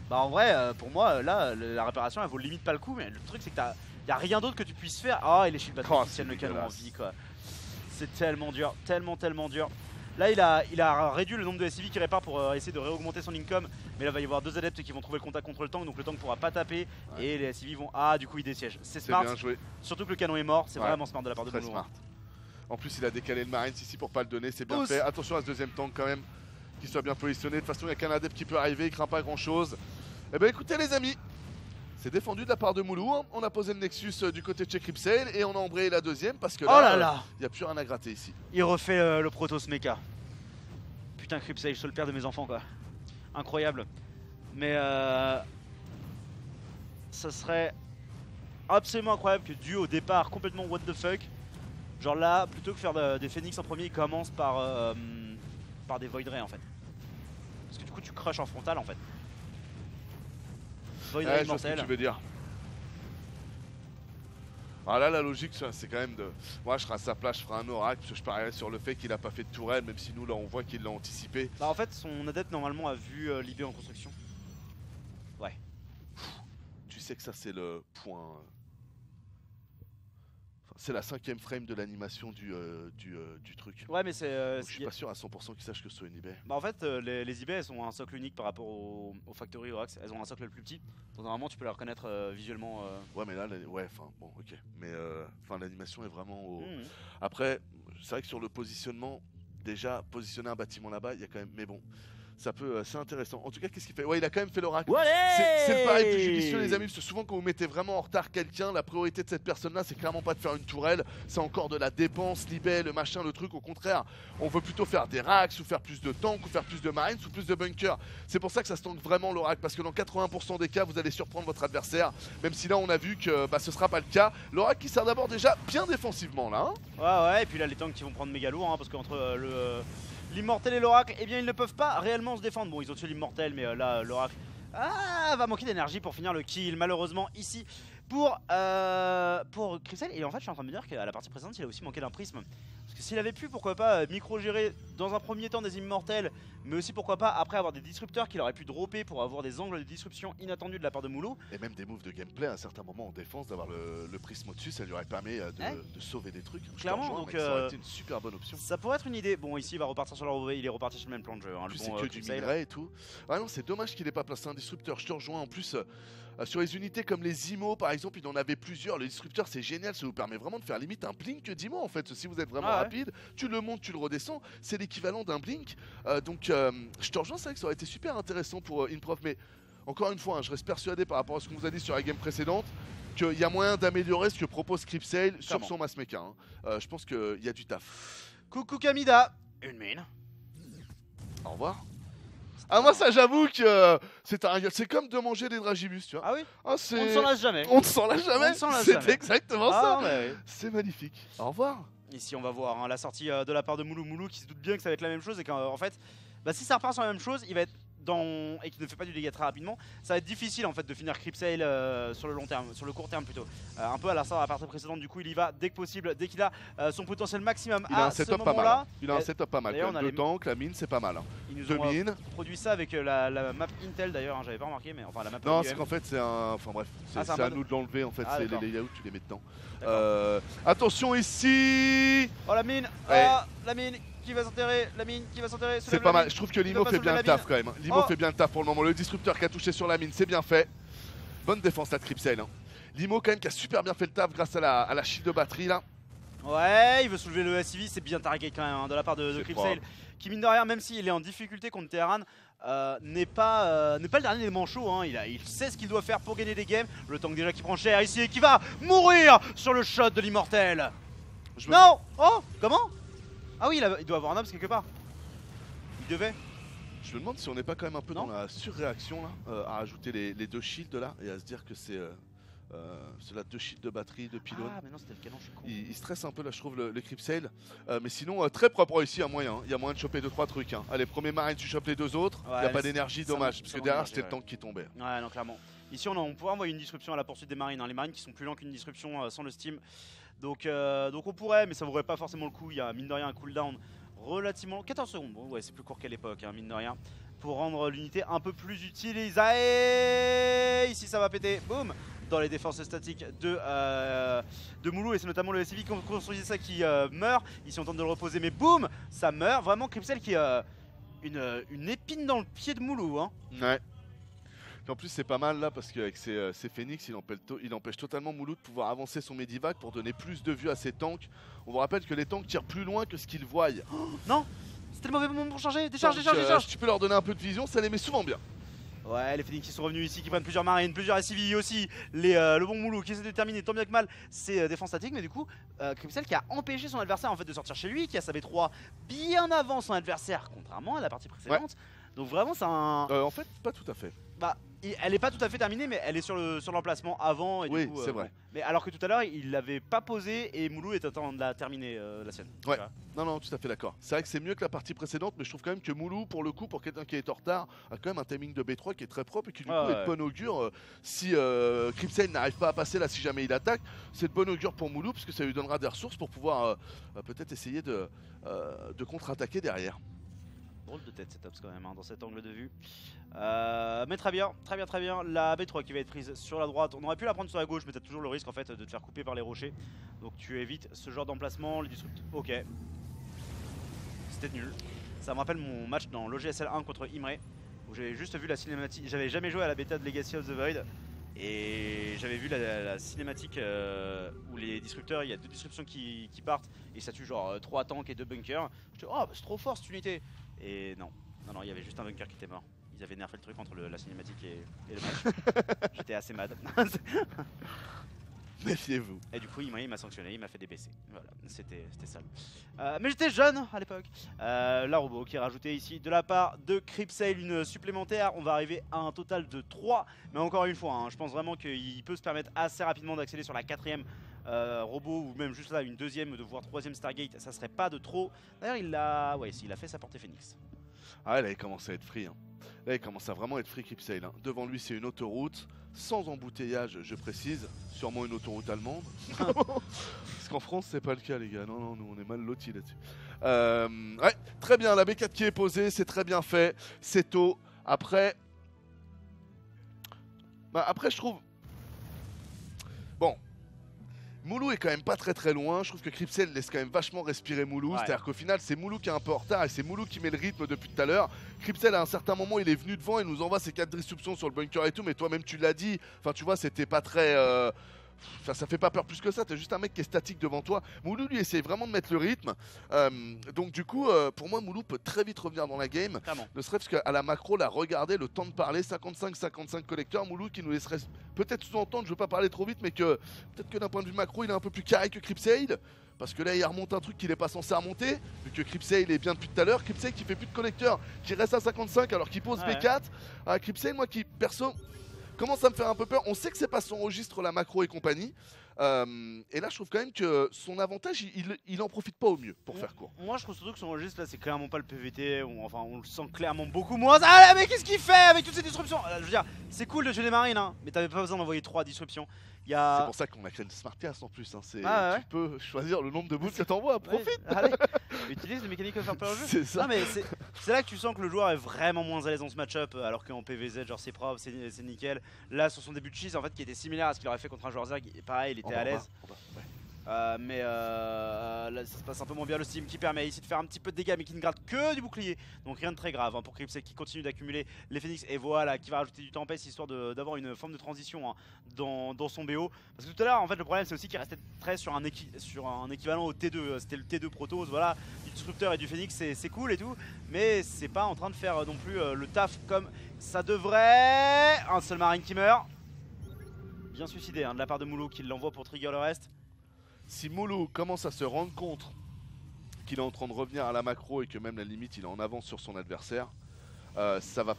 Bah en vrai pour moi là la réparation elle vaut limite pas le coup, mais le truc c'est que y a rien d'autre que tu puisses faire. Ah et les shield batteries qui tiennent le canon en vie quoi. C'est tellement dur, tellement dur. Là il a réduit le nombre de SCV qui répare pour essayer de réaugmenter son income. Mais là il va y avoir 2 adeptes qui vont trouver le contact contre le tank, donc le tank pourra pas taper. Et les SCV vont... Ah du coup il désiège. C'est smart, bien joué. surtout que le canon est mort, c'est vraiment smart de la part de Très Moulou. smart. En plus il a décalé le Marines ici pour pas le donner, c'est bien Pousse. fait. Attention à ce deuxième tank quand même, qu'il soit bien positionné. De toute façon il n'y a qu'un adepte qui peut arriver, il craint pas grand chose. Et ben écoutez les amis, c'est défendu de la part de Moulou, hein. On a posé le Nexus du côté de chez Cripsale et on a embrayé la deuxième parce que là, Oh là là, il n'y a plus rien à gratter ici. il refait le Protoss mecha. Putain Cripsale, je suis le père de mes enfants quoi. Incroyable. Mais ça serait absolument incroyable que Dieu au départ complètement what the fuck. Genre là, plutôt que faire des Phoenix en premier, il commence par des Void Ray en fait. Parce que du coup tu crush en frontal en fait. Void Ray Je vois ce que immortel. tu veux dire. Alors là la logique c'est quand même de... Moi je serai à sa place, je ferai un oracle parce que je parierais sur le fait qu'il a pas fait de tourelle, même si nous là on voit qu'il l'a anticipé. Bah en fait son adepte normalement a vu l'IB en construction. Ouais. Tu sais que ça c'est le point... C'est la 5ème frame de l'animation du truc. Ouais mais c'est... Donc, je suis pas sûr à 100% qu'ils sachent que ce soit une eBay. Bah en fait les IB elles ont un socle unique par rapport au Factory Orax, elles ont un socle le plus petit. Donc normalement tu peux les reconnaître visuellement. Ouais mais là, ouais, enfin bon ok. Mais enfin l'animation est vraiment au... Après, c'est vrai que sur le positionnement, déjà positionner un bâtiment là-bas, il y a quand même... Mais bon, ça peut... c'est intéressant. En tout cas, qu'est-ce qu'il fait? Ouais, il a quand même fait l'oracle. C'est le pari plus judicieux les amis, parce que souvent quand vous mettez vraiment en retard quelqu'un, la priorité de cette personne-là, c'est clairement pas de faire une tourelle, c'est encore de la dépense, l'IB, le machin, le truc. Au contraire, on veut plutôt faire des racks, ou faire plus de tanks, ou faire plus de marines, ou plus de bunkers. C'est pour ça que ça se tank vraiment l'oracle, parce que dans 80% des cas, vous allez surprendre votre adversaire, même si là on a vu que bah, ce sera pas le cas. L'oracle qui sert d'abord déjà bien défensivement là. Hein. Ouais, et puis là les tanks qui vont prendre méga lourd, hein, parce qu'entre l'immortel et l'oracle, eh bien ils ne peuvent pas réellement se défendre. Bon, ils ont tué l'immortel, mais là l'oracle va manquer d'énergie pour finir le kill, malheureusement ici pour Cripsale. Et en fait je suis en train de me dire qu'à la partie précédente il a aussi manqué d'un prisme. Parce que s'il avait pu, pourquoi pas, micro-gérer dans un premier temps des immortels, mais aussi pourquoi pas après avoir des disrupteurs qu'il aurait pu dropper pour avoir des angles de disruption inattendus de la part de Moulou. Et même des moves de gameplay à un certain moment en défense, d'avoir le prisme au-dessus, ça lui aurait permis de sauver des trucs. Clairement, donc ça aurait été une super bonne option. Ça pourrait être une idée. Bon, ici il va repartir sur il est reparti sur le même plan de jeu. Hein, en plus c'est que du minerai et tout. Ah non, c'est dommage qu'il ait pas placé un disrupteur, je te rejoins. En plus sur les unités comme les IMO par exemple, il en avait plusieurs. Le disrupteur c'est génial, ça vous permet vraiment de faire limite un blink d'IMO en fait. Si vous êtes vraiment rapide, tu le montes, tu le redescends, c'est l'équivalent d'un blink. Donc je te rejoins, c'est vrai que ça aurait été super intéressant pour Improv, mais encore une fois, hein, je reste persuadé par rapport à ce qu'on vous a dit sur la game précédente qu'il y a moyen d'améliorer ce que propose Cripsale sur son mass mecha. Hein. Je pense qu'il y a du taf. Coucou Kamida, une mine. Au revoir. Ah moi ça j'avoue que c'est comme de manger des dragibus, tu vois. Ah oui. On ne s'en lasse jamais. On ne s'en lasse jamais. C'est exactement ça. Ouais. C'est magnifique. Au revoir. Ici on va voir hein, la sortie de la part de Moulou qui se doute bien que ça va être la même chose et qu'en fait bah, si ça repart sur la même chose il va être et qui ne fait pas du dégât très rapidement, ça va être difficile en fait de finir Cripsale sur le long terme, sur le court terme plutôt. Un peu à l'instar de la partie précédente, du coup il y va dès que possible, dès qu'il a son potentiel maximum. Il a un setup pas mal. Hein. Il a un setup pas mal. Le tank, la mine, c'est pas mal. Hein. Ils nous Deux ont mines. produit ça avec la map Intel d'ailleurs, hein, j'avais pas remarqué, mais enfin la map. Non, c'est qu'en fait c'est un. Enfin bref, c'est à nous de l'enlever en fait. C'est les layouts, tu les mets dedans. Attention ici. Oh la mine. Oh la mine. Qui va s'enterrer, la mine qui va s'enterrer. C'est pas mal, je trouve que Limo fait bien le taf quand même. Limo fait bien le taf pour le moment. Le disrupteur qui a touché sur la mine, c'est bien fait. Bonne défense là de Cripsale. Hein. Limo quand même qui a super bien fait le taf grâce à la shield de batterie là. Ouais, il veut soulever le SCV, c'est bien target quand même hein, de la part de Cripsale. Qui mine de rien, même s'il est en difficulté contre Terran, n'est pas le dernier des manchots. Hein. Il sait ce qu'il doit faire pour gagner des games. Le tank déjà qui prend cher ici et qui va mourir sur le shot de l'immortel. Non. Oh, comment? Ah oui, il doit avoir un obs quelque part. Il devait. Je me demande si on n'est pas quand même un peu dans la surréaction là, à rajouter les deux shields là et à se dire que c'est C'est là 2 shields de batterie, 2 pylônes. Ah mais non c'était le canon, je suis con. Il stresse un peu là je trouve le Cryptsail. Mais sinon très propre ici, il y a moyen. Il y a moyen de choper 2-3 trucs. Hein. Allez, premier marine, tu chopes les 2 autres. Il n'y a pas d'énergie, dommage. Parce que derrière c'était le tank qui tombait. Ouais non clairement. Ici on pourrait envoyer une disruption à la poursuite des marines. Hein. Les marines qui sont plus lents qu'une disruption sans le steam. Donc on pourrait, mais ça vaudrait pas forcément le coup. Il y a mine de rien un cooldown relativement 14 secondes. Bon ouais c'est plus court qu'à l'époque, hein, mine de rien. Pour rendre l'unité un peu plus utilisée. Ici ça va péter. Boum. Dans les défenses statiques de Moulou, et c'est notamment le SCV qui construisait ça qui meurt. Ici on tente de le reposer mais boum, ça meurt. Vraiment Cryptsail qui a une épine dans le pied de Moulou. Hein. Ouais. Et en plus c'est pas mal là parce qu'avec ses Phoenix il empêche totalement Moulou de pouvoir avancer son Medivac pour donner plus de vue à ses tanks. On vous rappelle que les tanks tirent plus loin que ce qu'ils voient. Oh, non, c'était le mauvais moment pour charger. Décharge. Tu peux leur donner un peu de vision, ça les met souvent bien. Ouais, les Phoenix qui sont revenus ici, qui prennent plusieurs marines, plusieurs SCV aussi. Le bon Moulou qui essaie de terminer tant bien que mal ses défenses statiques, mais du coup, Cryptsail qui a empêché son adversaire en fait de sortir chez lui, qui a sa B3 bien avant son adversaire, contrairement à la partie précédente. Ouais. Donc vraiment, c'est un. En fait, pas tout à fait. Bah, elle est pas tout à fait terminée, mais elle est sur l'emplacement avant. Et oui, du coup, c'est vrai. Bon. Mais alors que tout à l'heure, il l'avait pas posé et Moulou est en train de la terminer la sienne. Ouais. Non, tout à fait d'accord. C'est vrai que c'est mieux que la partie précédente, mais je trouve quand même que Moulou, pour le coup, pour quelqu'un qui est en retard, a quand même un timing de B3 qui est très propre et qui du coup est de bon augure. Si Cryptsail n'arrive pas à passer là, si jamais il attaque, c'est de bon augure pour Moulou parce que ça lui donnera des ressources pour pouvoir peut-être essayer de contre-attaquer derrière. Drôle de tête cet Ops quand même hein, dans cet angle de vue. Mais très bien. La B3 qui va être prise sur la droite. On aurait pu la prendre sur la gauche, mais t'as toujours le risque en fait de te faire couper par les rochers. Donc tu évites ce genre d'emplacement. Les disrupts. Ok. C'était nul. Ça me rappelle mon match dans l'OGSL 1 contre Imre, où j'avais juste vu la cinématique. J'avais jamais joué à la bêta de Legacy of the Void. Et j'avais vu la cinématique où les disrupteurs, il y a 2 disruptions qui partent et ça tue genre 3 tanks et 2 bunkers. Je dis oh bah, c'est trop fort cette unité. Et non, il y avait juste un bunker qui était mort. Ils avaient nerfé le truc entre la cinématique et le match. J'étais assez mad. Méfiez-vous. Et du coup, il m'a sanctionné, il m'a fait débaisser. Voilà, c'était sale. Mais j'étais jeune à l'époque. La robot qui est rajoutée ici de la part de Cryptsail, une supplémentaire. On va arriver à un total de 3. Mais encore une fois, hein, je pense vraiment qu'il peut se permettre assez rapidement d'accéder sur la 4ème robot ou même juste là une 2ème ou voire 3ème Stargate. Ça serait pas de trop. D'ailleurs, il a fait sa portée Phoenix. Ah, là, il commence à être free. Hein. Là, il commence à vraiment être free Cryptsail. Hein. Devant lui, c'est une autoroute. Sans embouteillage, je précise. Sûrement une autoroute allemande. Parce qu'en France, c'est pas le cas, les gars. Non, nous, on est mal lotis là-dessus. Ouais, très bien. La B4 qui est posée, c'est très bien fait. C'est tôt. Après, je trouve. Bon. Moulou est quand même pas très loin, je trouve que Cryptsail laisse quand même vachement respirer Moulou, c'est-à-dire qu'au final c'est Moulou qui est un peu en retard et c'est Moulou qui met le rythme depuis tout à l'heure. Cryptsail à un certain moment il est venu devant et nous envoie ses 4 disruptions sur le bunker et tout, mais toi-même tu l'as dit, enfin tu vois c'était pas très... Enfin, ça fait pas peur plus que ça, t'as juste un mec qui est statique devant toi. Moulou lui essaie vraiment de mettre le rythme. Donc du coup, pour moi, Moulou peut très vite revenir dans la game. Clairement. Ne serait-ce qu'à la macro, la regarder, le temps de parler, 55-55 collecteurs. Moulou qui nous laisserait peut-être sous-entendre, je veux pas parler trop vite, mais que peut-être que d'un point de vue macro, il est un peu plus carré que Cryptsail. Parce que là, il remonte un truc qu'il n'est pas censé remonter. Vu que Cryptsail est bien depuis tout à l'heure. Cryptsail qui fait plus de collecteurs, qui reste à 55 alors qu'il pose B4. Cryptsail, moi qui, perso... commence à me faire un peu peur. On sait que c'est pas son registre la macro et compagnie. Et là je trouve quand même que son avantage il en profite pas au mieux pour faire court. Moi je trouve surtout que son registre là c'est clairement pas le PVT, enfin on le sent clairement beaucoup moins. Ah mais qu'est-ce qu'il fait avec toutes ces disruptions? Je veux dire c'est cool de tuer les marines hein, mais t'avais pas besoin d'envoyer 3 disruptions. C'est pour ça qu'on a créé une Smart Cast en plus. Hein. Tu peux choisir le nombre de boules que t'envoies, profite. Allez, utilise les mécaniques de faire peur au jeu. C'est ça. Non, mais c'est là que tu sens que le joueur est vraiment moins à l'aise dans ce match-up, alors qu'en PVZ, genre c'est propre, c'est nickel. Là, sur son début de cheese, en fait, qui était similaire à ce qu'il aurait fait contre un joueur Zerg, pareil, il était à l'aise. Mais là ça se passe un peu moins bien, le steam qui permet ici de faire un petit peu de dégâts mais qui ne gratte que du bouclier, donc rien de très grave hein, pour Cryptsail qui continue d'accumuler les Phoenix et voilà qui va rajouter du Tempest histoire d'avoir une forme de transition hein, dans son BO, parce que tout à l'heure en fait le problème c'est aussi qu'il restait très sur un équivalent au T2, c'était le T2 Protoss, voilà, du Disrupteur et du Phoenix c'est cool et tout, mais c'est pas en train de faire non plus le taf comme ça devrait. Un seul marine qui meurt, bien suicidé hein, de la part de Moulou qui l'envoie pour trigger le reste. Si Moulou commence à se rendre compte qu'il est en train de revenir à la macro et que même la limite il est en avance sur son adversaire, ça va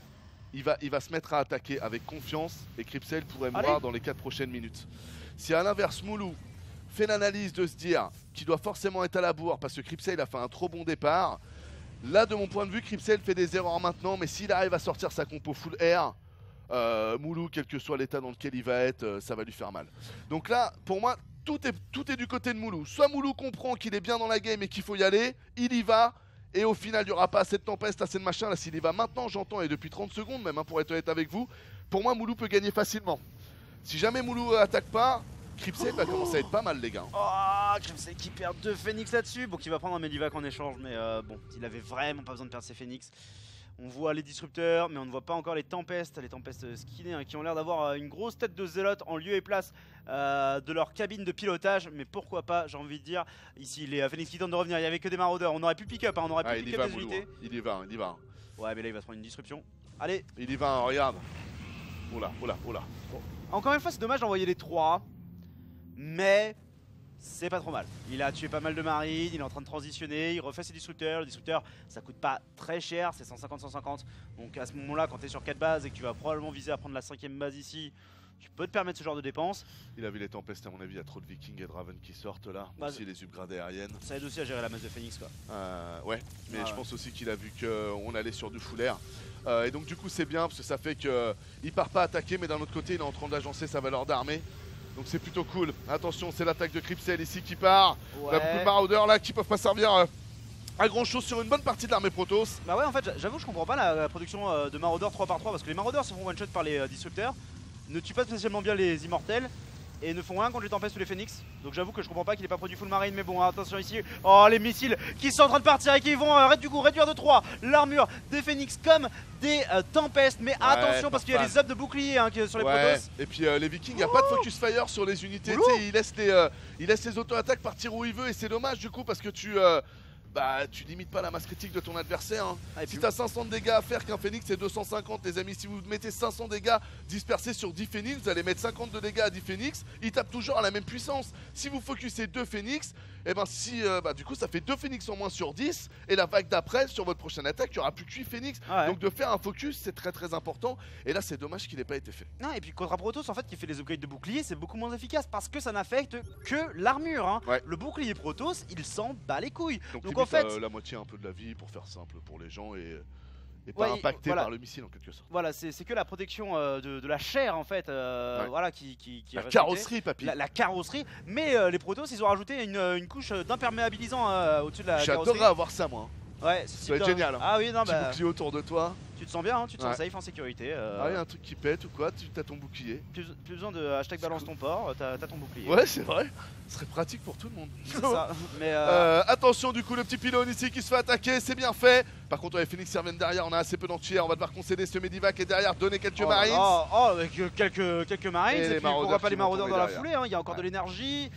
il va se mettre à attaquer avec confiance et Cripsale pourrait Allez. mourir dans les 4 prochaines minutes. Si à l'inverse Moulou fait l'analyse de se dire qu'il doit forcément être à la bourre parce que Cripsale a fait un trop bon départ, là de mon point de vue Cripsale fait des erreurs maintenant, mais s'il arrive à sortir sa compo full air, Moulou, quel que soit l'état dans lequel il va être, ça va lui faire mal. Donc là, pour moi, tout est du côté de Moulou. Soit Moulou comprend qu'il est bien dans la game et qu'il faut y aller, il y va, et au final, il n'y aura pas assez de tempête, assez de machin. Là, s'il y va maintenant, j'entends, et depuis 30 secondes même, hein, pour être honnête avec vous, pour moi, Moulou peut gagner facilement. Si jamais Moulou attaque pas, Cripsale va commencer à être pas mal, les gars. Oh, Cripsale qui perd 2 Phoenix là-dessus. Bon, qui va prendre un Medivac en échange, mais bon, il avait vraiment pas besoin de perdre ses Phoenix. On voit les disrupteurs, mais on ne voit pas encore les tempestes skinnées hein, qui ont l'air d'avoir une grosse tête de zélote en lieu et place de leur cabine de pilotage. Mais pourquoi pas, j'ai envie de dire. Ici, les Phoenix qui tentent de revenir, il n'y avait que des maraudeurs. On aurait pu pick-up, hein, on aurait pu pick-up des unités. Il y va, il y va. Ouais, mais là, il va se prendre une disruption. Allez. Il y va, regarde. Oula, oula, oula. Bon. Encore une fois, c'est dommage d'envoyer les 3. Mais c'est pas trop mal. Il a tué pas mal de marines, il est en train de transitionner, il refait ses disrupteurs. Le disrupteur, ça coûte pas très cher, c'est 150-150. Donc à ce moment-là, quand tu es sur 4 bases et que tu vas probablement viser à prendre la 5ème base ici, tu peux te permettre ce genre de dépenses. Il a vu les tempêtes, à mon avis, il y a trop de Vikings et de Raven qui sortent là. Bah, aussi les upgrades aériennes. Ça aide aussi à gérer la masse de Phoenix quoi. Ouais, mais je pense aussi qu'il a vu qu'on allait sur du full air. Et donc du coup c'est bien parce que ça fait qu'il part pas attaquer, mais d'un autre côté il est en train d'agencer sa valeur d'armée. Donc c'est plutôt cool. Attention, c'est l'attaque de Cripsale ici qui part. Ouais. On a beaucoup de maraudeurs là qui peuvent pas servir à grand chose sur une bonne partie de l'armée Protoss. Bah ouais, en fait j'avoue je comprends pas la production de maraudeurs 3 par 3 parce que les maraudeurs se font one shot par les disrupteurs, ne tuent pas spécialement bien les immortels et ne font rien contre les tempêtes ou les phoenix. Donc j'avoue que je comprends pas qu'il ait pas produit full marine, mais bon attention ici. Oh les missiles qui sont en train de partir et qui vont du coup réduire de 3 l'armure des phoenix comme des tempestes. Mais attention parce qu'il y a les ups de bouclier hein, sur les Protoss. Et puis les Vikings, il n'y a pas de focus fire sur les unités. Il laisse les auto-attaques partir où il veut et c'est dommage du coup parce que tu limites pas la masse critique de ton adversaire hein. Si t'as 500 de dégâts à faire qu'un Phoenix c'est 250 les amis, si vous mettez 500 dégâts dispersés sur 10 Phoenix, vous allez mettre 50 de dégâts à 10 Phoenix, ils tapent toujours à la même puissance. Si vous focusez 2 Phoenix, et ben si du coup ça fait 2 Phoenix en moins sur 10 et la vague d'après sur votre prochaine attaque il y aura plus que 8 Phoenix. Donc de faire un focus c'est très très important et là c'est dommage qu'il n'ait pas été fait. Non, et puis contre un Protoss en fait qui fait les upgrades de bouclier c'est beaucoup moins efficace parce que ça n'affecte que l'armure hein. Le bouclier Protoss il s'en bat les couilles. Donc en fait la moitié un peu de la vie pour faire simple pour les gens et pas impacté par le missile en quelque sorte. Voilà, c'est que la protection de la chair en fait, voilà qui la carrosserie papy. La carrosserie, mais les Protoss ils ont rajouté une couche d'imperméabilisant au-dessus de la carrosserie. J'adorerais avoir ça moi. Ouais, ça va être génial. Ah oui, non, petit bouclier autour de toi. Tu te sens bien, hein, tu te sens safe en sécurité. Ah, y a un truc qui pète ou quoi, tu as ton bouclier. Plus besoin de hashtag balance ton port, t'as ton bouclier. Ouais, c'est vrai. Ce serait pratique pour tout le monde. C'est ça. Mais attention, du coup, le petit pylône ici qui se fait attaquer, c'est bien fait. Par contre, les Phoenix reviennent derrière, on a assez peu d'entiers. On va devoir concéder ce Medivac et derrière donner quelques marines. Avec quelques marines, et puis pourquoi pas les maraudeurs dans la foulée, hein, y a encore de l'énergie.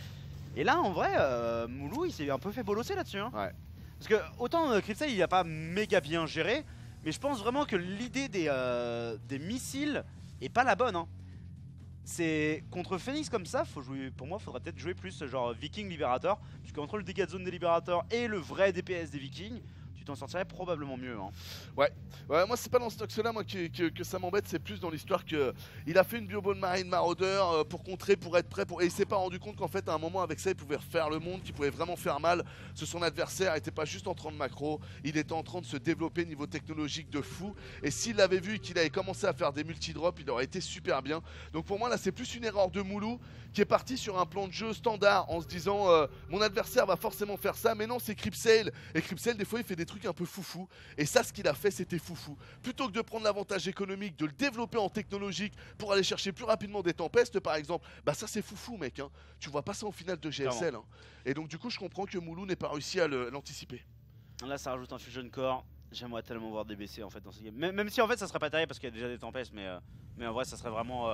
Et là, en vrai, Moulou il s'est un peu fait bolosser là-dessus. Hein. Parce que autant Cripsale il a pas méga bien géré, mais je pense vraiment que l'idée des missiles est pas la bonne. Hein. C'est contre Phoenix comme ça, faut jouer, pour moi, faudrait peut-être jouer plus genre Viking Liberator, parce qu'entre le dégât de zone des Libérateurs et le vrai DPS des Vikings, tu t'en sortirais probablement mieux. Hein. Ouais, moi c'est pas dans ce tox là moi que ça m'embête, c'est plus dans l'histoire que il a fait une biobone marine maraudeur pour contrer, pour être prêt, et il s'est pas rendu compte qu'en fait à un moment avec ça il pouvait refaire le monde, qu'il pouvait vraiment faire mal. Son adversaire était pas juste en train de macro, il était en train de se développer niveau technologique de fou, et s'il l'avait vu et qu'il avait commencé à faire des multidrops, il aurait été super bien. Donc pour moi là c'est plus une erreur de Moulou qui est parti sur un plan de jeu standard en se disant mon adversaire va forcément faire ça, mais non c'est Cripsale, et Cripsale des fois il fait des trucs un peu foufou, et ça ce qu'il a fait c'était foufou. Plutôt que de prendre l'avantage économique, de le développer en technologique pour aller chercher plus rapidement des tempestes par exemple, bah ça c'est foufou mec, hein. Tu vois pas ça en finale de GSL hein. Et donc du coup je comprends que Moulou n'ait pas réussi à l'anticiper. Là ça rajoute un fusion core, j'aimerais tellement voir DBC en fait dans ce game, même si en fait ça serait pas terrible parce qu'il y a déjà des tempestes, mais en vrai ça serait vraiment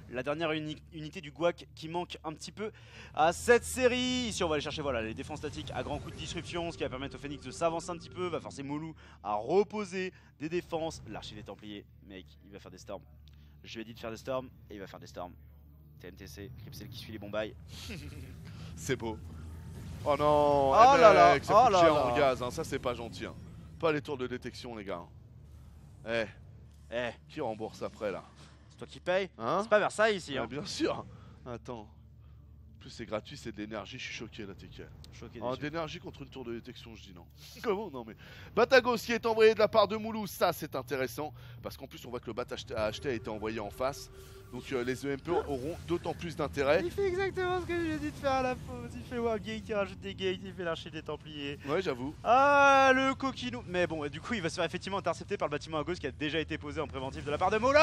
la dernière unité du Guac qui manque un petit peu à cette série. Ici on va aller chercher voilà, les défenses statiques à grands coups de disruption, ce qui va permettre au Phoenix de s'avancer un petit peu, va forcer Moulou à reposer des défenses. L'archer des Templiers, mec, il va faire des storms. Je lui ai dit de faire des storms et il va faire des storms. TNTC, Cripsale qui suit les bombailles. C'est beau. Oh non, oh là là, ça coûte cher en gaz, hein. Ça c'est pas gentil. Hein. Pas les tours de détection les gars. Eh, Qui rembourse après là? c'est toi qui payes. Hein? C'est pas Versailles ici. Ah, Hein. bien sûr. Attends. En plus c'est gratuit, c'est de l'énergie, je suis choqué là, TK. Choqué Oh, déçu. d'énergie contre une tour de détection, je dis non. Comment? Non mais. Batagos qui est envoyé de la part de Moulou, ça c'est intéressant. Parce qu'en plus on voit que le bat à acheter a été envoyé en face. Donc les EMP auront d'autant plus d'intérêt. Il fait exactement ce que je lui ai dit de faire à la pause. Il fait Wargate, il rajoute des gates, il fait l'archer des Templiers. Ouais, j'avoue. Ah, le coquinou. Mais bon, du coup, il va se faire effectivement intercepter par le bâtiment à gauche qui a déjà été posé en préventif de la part de Moulou.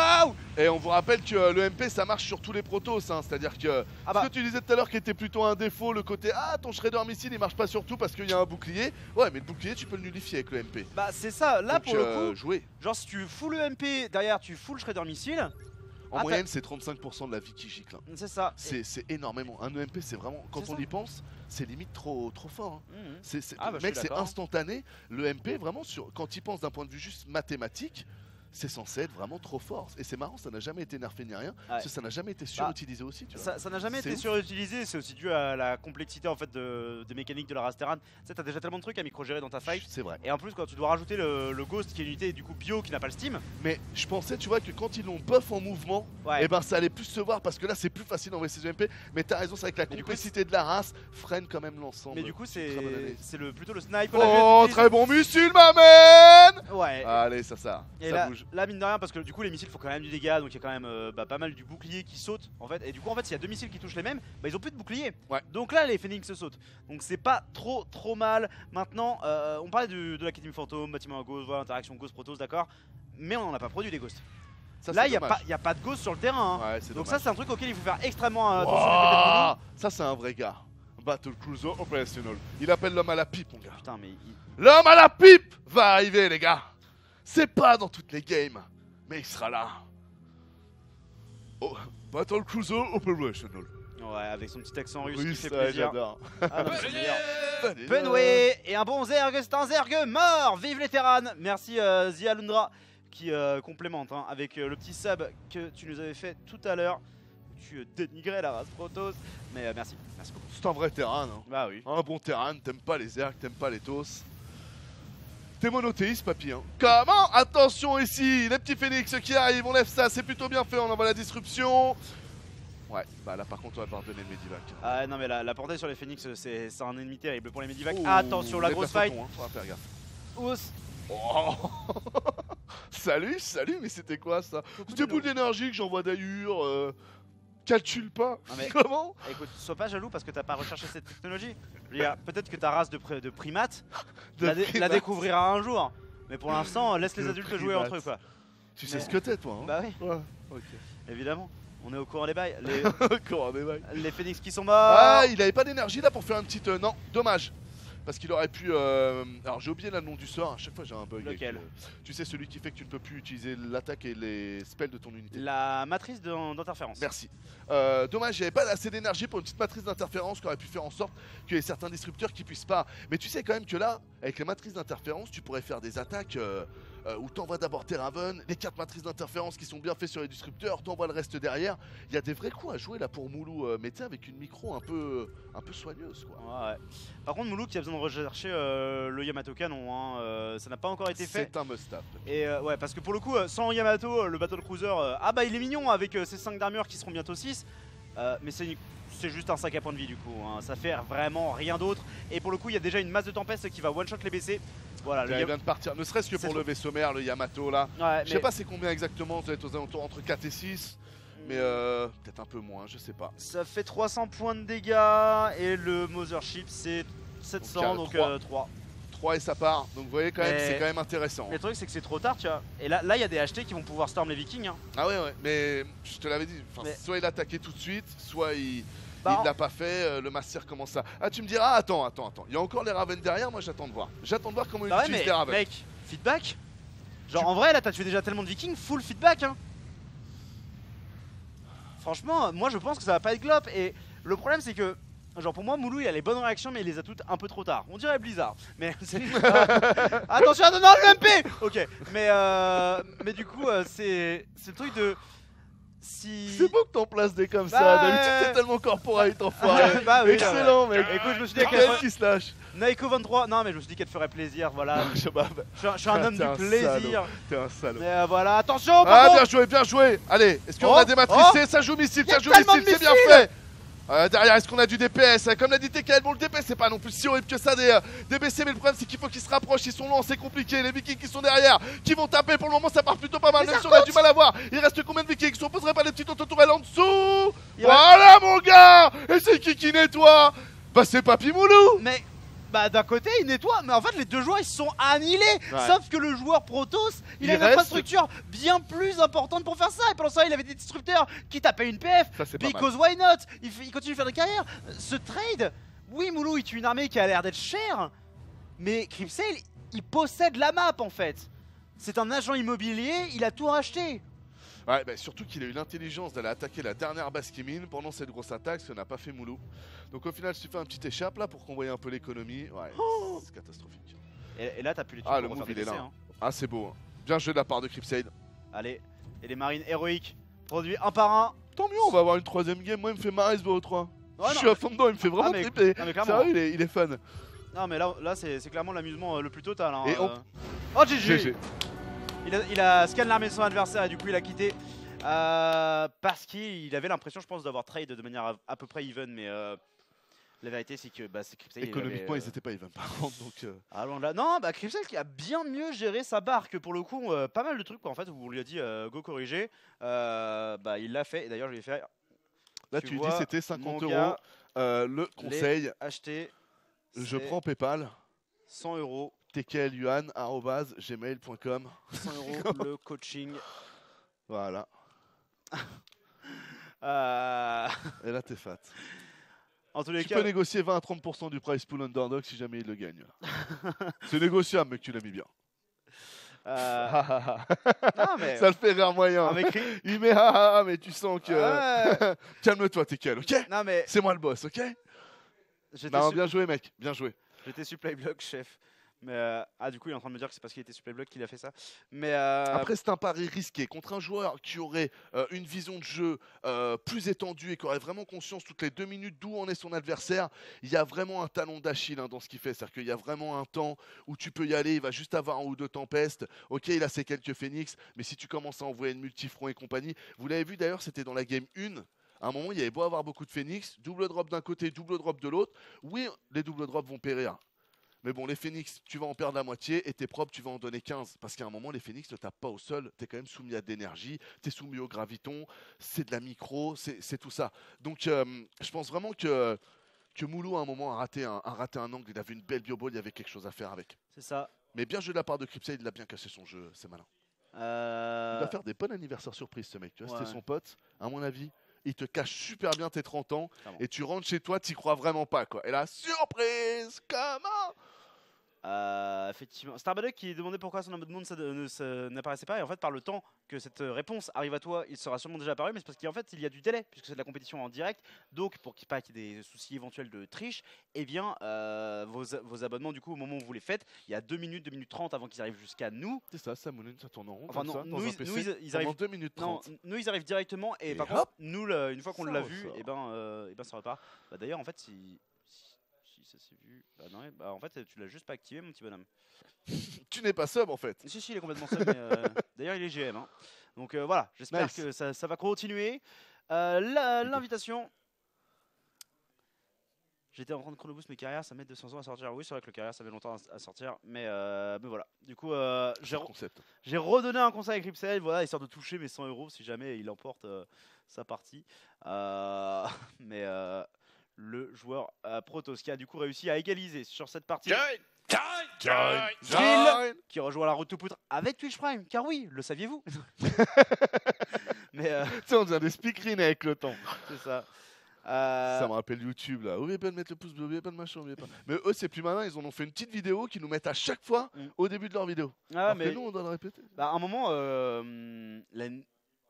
Et on vous rappelle que le MP ça marche sur tous les protos, hein. C'est-à-dire que Ah bah. ce que tu disais tout à l'heure qui était plutôt un défaut, le côté ah ton shredder missile il marche pas sur tout parce qu'il y a un bouclier. Ouais, mais le bouclier tu peux le nullifier avec le MP. Bah, c'est ça. Là, Donc, pour le coup, jouer. genre, si tu fous le MP derrière, tu fous le shredder missile. En Ah, moyenne c'est 35% de la vie qui gicle. Hein. C'est ça. C'est énormément. Un EMP c'est vraiment, quand C'est on ça. y pense, c'est limite trop fort. Hein. Mhm. Ah, bah, je mec, suis c'est d'accord. instantané. Le MP, vraiment, quand il pense d'un point de vue juste mathématique, c'est censé être vraiment trop fort. Et c'est marrant, ça n'a jamais été nerfé ni rien, parce que ça n'a jamais été surutilisé aussi. Tu vois. Ça n'a jamais C'est été ouf. surutilisé, c'est aussi dû à la complexité en fait des mécaniques de la race Terran. Tu sais, t'as déjà tellement de trucs à micro-gérer dans ta fight. C'est vrai. Et en plus, quand tu dois rajouter le Ghost qui est une unité du coup bio qui n'a pas le Steam, Mais je pensais, tu vois, que quand ils l'ont buff en mouvement, ouais. et ben ça allait plus se voir parce que là c'est plus facile d'envoyer ses EMP. Mais t'as raison, c'est avec la Mais du coup, complexité de la race, freine quand même l'ensemble. Mais du coup, Très bonne analyse. c'est plutôt le snipe. Oh, très bon missile, ma man. Ouais. Allez, ça Et ça là, bouge. là, mine de rien, parce que du coup les missiles font quand même du dégât, donc il y a quand même pas mal du bouclier qui saute en fait. Et du coup en fait s'il y a deux missiles qui touchent les mêmes, bah ils ont plus de bouclier. Ouais. Donc là les Phoenix sautent. Donc c'est pas trop mal. Maintenant on parlait de l'Académie Fantôme, bâtiment à gauche, voilà, interaction Ghost Protoss, d'accord. Mais on n'en a pas produit des ghosts. Ça, Là c'est il dommage. y a pas de ghost sur le terrain. Hein. Ouais, c'est Donc dommage. ça c'est un truc auquel il faut faire extrêmement attention. Ouah, ça c'est un vrai gars. Battle Cruiser Operational. Il appelle l'homme à la pipe, mon gars. Putain mais L'homme à la pipe va arriver, les gars. C'est pas dans toutes les games, mais il sera là. Oh, Battle Cruiser Operational. ouais, avec son petit accent russe Oui, qui fait ça, plaisir. j'adore. Ah, non, c'est le meilleur. Allez, Penway et un bon Zerg, c'est un Zerg mort. Vive les Terran. Merci Zialundra qui complémente hein, avec le petit sub que tu nous avais fait tout à l'heure. Tu dénigrais la race Protoss, mais merci beaucoup. C'est un vrai terrain, hein. Bah oui. Un bon terrain, t'aimes pas les Zergs, t'aimes pas les Tos. T'es monothéiste, papy. Hein. Comment? Attention ici, les petits phénix qui arrivent, on lève ça, c'est plutôt bien fait, on envoie la disruption. Ouais, bah là par contre on va devoir donner le Medivac. Ah non mais la portée sur les Phoenix c'est un ennemi terrible pour les Medivac. Oh, Attention la les grosse plafonds, fight. hein, faudra faire gaffe. Ous. Oh salut, mais c'était quoi ça? C'était boule d'énergie que j'envoie d'ailleurs. Calcule pas. Non, mais- Comment? Écoute, sois pas jaloux parce que t'as pas recherché cette technologie. Je veux dire, peut-être que ta race de primates la primates. découvrira un jour. Mais pour l'instant, laisse les De adultes jouer entre eux primates. quoi. Tu sais Mais- ce que t'es toi, hein? Bah oui, Ouais, ok. évidemment. On est au courant des bails. Les, Comment des bails? les Phoenix qui sont morts. Ah, il avait pas d'énergie là pour faire un petit. Non, dommage. Parce qu'il aurait pu. Alors j'ai oublié le nom du sort, à chaque fois j'ai un bug. Lequel? avec, tu sais, celui qui fait que tu ne peux plus utiliser l'attaque et les spells de ton unité. La matrice d'interférence. Merci. Dommage, j'avais pas assez d'énergie pour une petite matrice d'interférence qui aurait pu faire en sorte qu'il y ait certains disrupteurs qui puissent pas. Mais tu sais quand même que là, avec les matrices d'interférence, tu pourrais faire des attaques où t'envoies d'abord tes Raven, les 4 matrices d'interférence qui sont bien faites sur les disrupteurs, t'envoies le reste derrière. Il y a des vrais coups à jouer là pour Moulou, mais tu sais, avec une micro un peu soigneuse quoi. Ouais. Par contre, Moulou qui a besoin de rechercher le Yamato Canon, hein, ça n'a pas encore été fait. C'est un must-have. Et ouais, parce que pour le coup, sans Yamato, le Battle Cruiser, ah bah il est mignon avec ses 5 d'armure qui seront bientôt 6. Mais c'est juste un sac à points de vie du coup, hein. Ça fait vraiment rien d'autre. Et pour le coup, il y a déjà une masse de tempête qui va one-shot les BC. Voilà, Il vient de partir, ne serait-ce que C'est pour le vaisseau mère, le Yamato là. Ouais, Je sais pas c'est combien exactement, ça doit être aux alentours entre 4 et 6. Mais peut-être un peu moins, je sais pas. ça fait 300 points de dégâts et le Mothership c'est 700, donc 3. 3 et ça part, donc vous voyez quand même, Mais- c'est quand même intéressant. Mais le truc c'est que c'est trop tard, tu vois. Et là il y a des HT qui vont pouvoir storm les Vikings. Hein. Ah ouais, mais je te l'avais dit, Mais- soit il attaquait tout de suite, soit il Bah, l'a pas fait, le Master commence ça. Ah tu me diras, attends, il y a encore les Raven derrière, moi j'attends de voir. J'attends de voir comment bah ils ouais, utilisent mais les Raven. mec, feedback. Genre en vrai là t'as tué déjà tellement de Vikings, full feedback. Hein. Franchement, moi je pense que ça va pas être glop. Et le problème c'est que, genre pour moi, Moulou il a les bonnes réactions, mais il les a toutes un peu trop tard. On dirait Blizzard. Mais c'est. Attention, non, le MP. Ok, mais du coup, c'est le truc de. si... C'est beau que t'en places des comme ça. Bah, D'habitude, t'es tellement corporate, enfoiré. Bah oui, Excellent, mec. Écoute, je me suis dit Quel qui se lâche. Naiko 23, non mais je me suis dit qu'elle te ferait plaisir, voilà. Je suis un homme T'es du un plaisir. salaud. T'es un salaud. Mais voilà, attention, Ah, pardon. bien joué, bien joué. Allez, est-ce qu'on Oh, a dématricé? oh. Ça joue missile, Y a ça joue tellement missile, de c'est bien missiles. fait. Derrière, est-ce qu'on a du DPS? Comme l'a dit TKL, bon, le DPS c'est pas non plus si horrible que ça des BC, mais le problème c'est qu'il faut qu'ils se rapprochent. Ils sont longs, c'est compliqué. Les Vikings qui sont derrière, qui vont taper. Pour le moment, ça part plutôt pas mal, Mais même ça si on a du mal à voir. Il reste combien de Vikings? On poserait pas des petites autotourelles en dessous? Voilà, mon gars. Et c'est qui nettoie? Bah, c'est Papy Moulou. Mais bah d'un côté il nettoie, mais en fait les deux joueurs ils se sont annihilés. Ouais. Sauf que le joueur Protoss, il a une reste- infrastructure bien plus importante pour faire ça. Et pendant ça il avait des disrupteurs qui tapaient une PF. Ça, c'est pas mal. Because why not? Il continue de faire des carrières. Ce trade, oui Moulou il tue une armée qui a l'air d'être chère, mais Cryptsale il possède la map en fait. C'est un agent immobilier, il a tout racheté. Ouais, bah surtout qu'il a eu l'intelligence d'aller attaquer la dernière base qui mine pendant cette grosse attaque, ce que n'a pas fait Moulou. Donc au final, si tu fais un petit échappe là pour qu'on voie un peu l'économie, ouais, c'est catastrophique. Et là t'as pu les tuer Ah, pour le refaire move des il est PC, là. hein. Ah, c'est beau. Hein. Bien joué de la part de Cryptsale. Allez, et les marines héroïques produits un par un. Tant mieux, on va avoir une troisième game. Moi, il me fait marrer ce BO3. Ouais, Je non, suis à fond dedans, il me fait vraiment mais- triper. non, mais clairement. Sérieux, il est fun. Non mais là c'est clairement l'amusement le plus total hein, Et on- Oh GG, GG. Il a scan l'armée de son adversaire et du coup il a quitté parce qu'il avait l'impression je pense d'avoir trade de manière à peu près even, mais la vérité c'est que bah, c'est Cryptsale, Économiquement, ils étaient pas even par contre, donc. Ah loin de là. Non bah Cryptsale qui a bien mieux géré sa barque pour le coup, pas mal de trucs quoi, en fait où on lui a dit go corriger, bah il l'a fait et d'ailleurs je lui ai fait Là, tu tu lui vois, dis c'était 50 mon €. gars, Le conseil, acheter je prends PayPal. 100 €, tklyuan@gmail.com. 100 € le coaching. Voilà. Euh, Et là, t'es fat. En tous les Tu cas, peux négocier 20 à 30% du price pool underdog si jamais il le gagne. C'est négociable, mec, tu l'as mis bien. non mais Ça le fait rire moyen. avec Cry- Il met ah, mais tu sens que. Ouais. Calme-toi, TKL, ok? Non mais C'est moi le boss, ok? j'étais Non, su- bien joué, mec, bien joué. j'étais supply block chef. Mais du coup il est en train de me dire que c'est parce qu'il était supply block qu'il a fait ça. Mais Après, c'est un pari risqué contre un joueur qui aurait une vision de jeu plus étendue et qui aurait vraiment conscience toutes les 2 minutes d'où en est son adversaire. Il y a vraiment un talon d'Achille hein, dans ce qu'il fait. C'est-à-dire qu'il y a vraiment un temps où tu peux y aller. Il va juste avoir un ou deux tempestes. Ok, il a ses quelques phoenix, mais si tu commences à envoyer une multifront et compagnie, vous l'avez vu d'ailleurs, c'était dans la game 1. À un moment, il y avait beau avoir beaucoup de phoenix, double drop d'un côté, double drop de l'autre. Oui, les double drops vont périr. Mais bon, les phoenix, tu vas en perdre la moitié et tes propres, tu vas en donner 15. Parce qu'à un moment, les phoenix ne tapent pas au sol. Tu es quand même soumis à de l'énergie. Tu es soumis au graviton. C'est de la micro. C'est tout ça. Donc, je pense vraiment que Moulou, à un moment, a raté un angle. Il avait une belle bioball. Il y avait quelque chose à faire avec. c'est ça. Mais bien joué de la part de Cryptsale. Il a bien cassé son jeu. C'est malin. Il va faire des bons anniversaires surprises, ce mec. Tu vois, Ouais. c'était son pote. À mon avis, il te cache super bien tes 30 ans. Clairement. Et tu rentres chez toi, tu crois vraiment pas, quoi. Et là, surprise! Comment? Effectivement, Starbuck qui demandait pourquoi son abonnement n'apparaissait pas, et en fait par le temps que cette réponse arrive à toi, il sera sûrement déjà apparu, mais c'est parce qu'en fait il y a du délai puisque c'est de la compétition en direct, donc pour qu'il n'y ait pas des soucis éventuels de triche, eh bien vos abonnements du coup au moment où vous les faites, il y a 2 minutes 30 avant qu'ils arrivent jusqu'à nous. C'est ça, ça Moulin, ça tourne en rond. Enfin comme non, ça, dans nous, un ils- PC, nous, ils pendant arrivent 2 minutes Non, 30. nous ils arrivent directement et, Et par hop, contre nous une fois qu'on ça l'a vu, ressort. et ben ça repart. Bah, d'ailleurs en fait si ça s'est vu, bah non, bah en fait tu l'as juste pas activé mon petit bonhomme. Tu n'es pas sub en fait. Si, il est complètement seul, mais d'ailleurs il est GM. Hein. Donc voilà, j'espère Nice. que ça va continuer. L'invitation. J'étais en train de chronoboost mes carrières, ça met 200 ans à sortir. Oui, c'est vrai que le carrière ça met longtemps à sortir, mais voilà. Du coup, Concept. j'ai redonné un conseil à Cryptsale, voilà, histoire de toucher mes 100 € si jamais il emporte sa partie. Mais le joueur Protoss qui a du coup réussi à égaliser sur cette partie. Drill qui rejoint la route tout poutre avec Twitch Prime, car oui, le saviez-vous? Mais Tu sais, on devient des speakerines avec le temps. c'est ça. Ça me rappelle YouTube là. Oubliez pas de mettre le pouce bleu, oubliez pas de machin, oubliez pas. Mais eux, c'est plus malin, ils en ont fait une petite vidéo qui nous mettent à chaque fois au début de leur vidéo. Ah, Alors mais que nous, on doit le répéter. bah, à un moment,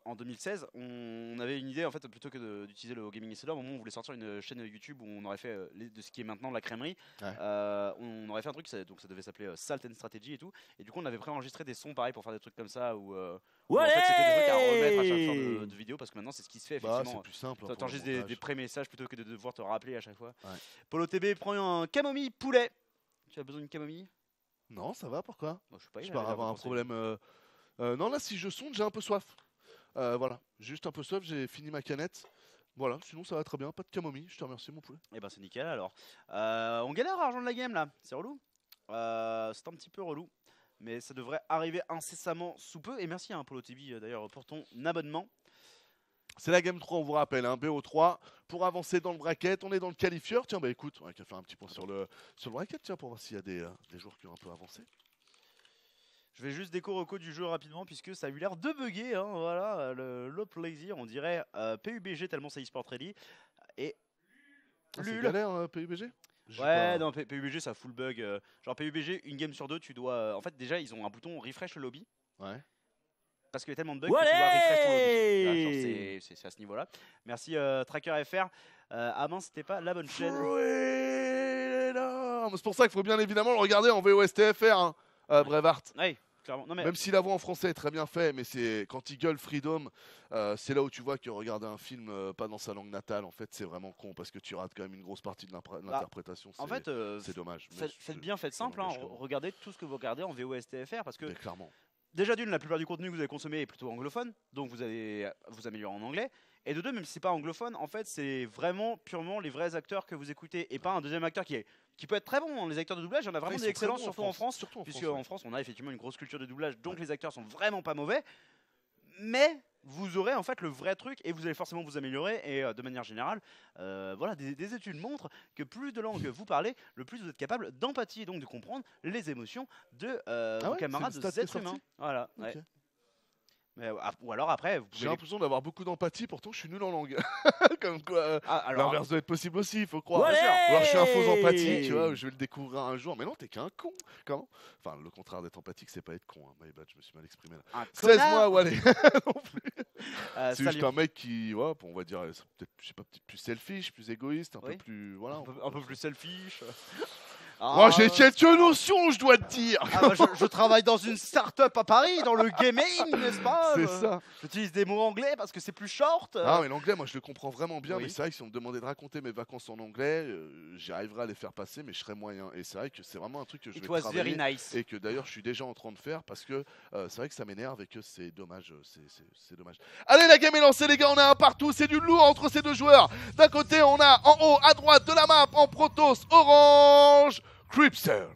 en 2016, on avait une idée en fait plutôt que d'utiliser le Gaming Insider. Au moment où on voulait sortir une chaîne YouTube où on aurait fait de ce qui est maintenant la crèmerie, Ouais. on aurait fait un truc, donc ça devait s'appeler Salt and Strategy et tout. Et du coup, on avait préenregistré des sons pareil pour faire des trucs comme ça où en fait c'était des trucs à remettre à chaque fin de vidéo parce que maintenant c'est ce qui se fait Bah, effectivement. c'est plus simple. T'entends juste des pré-messages plutôt que de devoir te rappeler à chaque fois. Ouais. Polo TB prend un camomille poulet. Tu as besoin d'une camomille? Non, ça va, pourquoi? Bon, je sais pas, Je peux avoir un problème. Non, là, si je sonde, j'ai un peu soif. Voilà, juste un peu soif, j'ai fini ma canette. Voilà, sinon ça va très bien, pas de camomille, je te remercie mon poulet. Et ben c'est nickel alors. On galère à argent de la game là, c'est relou. C'est un petit peu relou. Mais ça devrait arriver incessamment sous peu. Et merci à Polo TV d'ailleurs pour ton abonnement. C'est la game 3, on vous rappelle, hein, BO3. Pour avancer dans le bracket, on est dans le qualifieur. Tiens, bah écoute, on va faire un petit point sur le bracket, tiens, pour voir s'il y a des joueurs qui ont un peu avancé. Je vais juste déco-reco du jeu rapidement puisque ça a eu l'air de bugger. Hein, voilà, le plaisir, on dirait PUBG tellement c'est eSport Ready. Et c'est galère, PUBG? Ouais, non, PUBG ça fout le bug. Genre PUBG, une game sur deux, tu dois. En fait, déjà, ils ont un bouton refresh le lobby. Ouais. Parce qu'il y a tellement de bugs que tu dois refresh ton lobby. C'est à ce niveau-là. Merci Tracker FR. Ah mince, c'était pas la bonne chaîne. C'est pour ça qu'il faut bien évidemment le regarder en VOSTFR, hein, Brevart. Oui, clairement. Non, mais... Même si la voix en français est très bien faite, mais c'est quand il gueule Freedom, c'est là où tu vois que regarder un film pas dans sa langue natale, en fait, c'est vraiment con parce que tu rates quand même une grosse partie de l'interprétation. En fait, c'est dommage. Faites simple, hein, regardez tout ce que vous regardez en VOSTFR parce que. Mais clairement. Déjà d'une, la plupart du contenu que vous allez consommer est plutôt anglophone, donc vous allez vous améliorer en anglais. Et de deux, même si c'est pas anglophone, en fait, c'est vraiment purement les vrais acteurs que vous écoutez et pas un deuxième acteur qui peut être très bon. Les acteurs de doublage, il y en a vraiment des excellents, surtout en France, puisque en France, on a effectivement une grosse culture de doublage, donc les acteurs sont vraiment pas mauvais. Mais vous aurez en fait le vrai truc et vous allez forcément vous améliorer. Et de manière générale, voilà, des études montrent que plus de langues vous parlez, le plus vous êtes capable d'empathie et donc de comprendre les émotions de vos camarades, de êtres humains. Voilà. Okay. Ouais. Mais, ou alors après, j'ai l'impression d'avoir beaucoup d'empathie, pourtant je suis nul en langue. Comme quoi, l'inverse doit être possible aussi, il faut croire. Ouais, alors je suis un faux empathique, tu vois, je vais le découvrir un jour. Mais non, t'es qu'un con. Comment? Enfin, le contraire d'être empathique, c'est pas être con. Hein. My bad, je me suis mal exprimé là. 16 mois, Wally. Non plus. C'est juste un mec qui, ouais, on va dire, peut-être, je sais pas, peut-être plus selfish, plus égoïste, un peu plus, voilà, un peu plus selfish. Moi, j'ai quelques notions, je dois te dire. Je travaille dans une start-up à Paris, dans le gaming, n'est-ce pas? C'est ça. J'utilise des mots anglais parce que c'est plus short. Ah, mais l'anglais, moi, je le comprends vraiment bien. Oui. Mais c'est vrai que si on me demandait de raconter mes vacances en anglais, j'y arriverais à les faire passer, mais je serais moyen. Et c'est vrai que c'est vraiment un truc que je vais travailler. Very nice. Et que d'ailleurs, je suis déjà en train de faire parce que c'est vrai que ça m'énerve et que c'est dommage. C'est dommage. Allez, la game est lancée, les gars. On a un partout. C'est du lourd entre ces deux joueurs. D'un côté, on a en haut, à droite de la map, en Protoss, orange, Cripsel.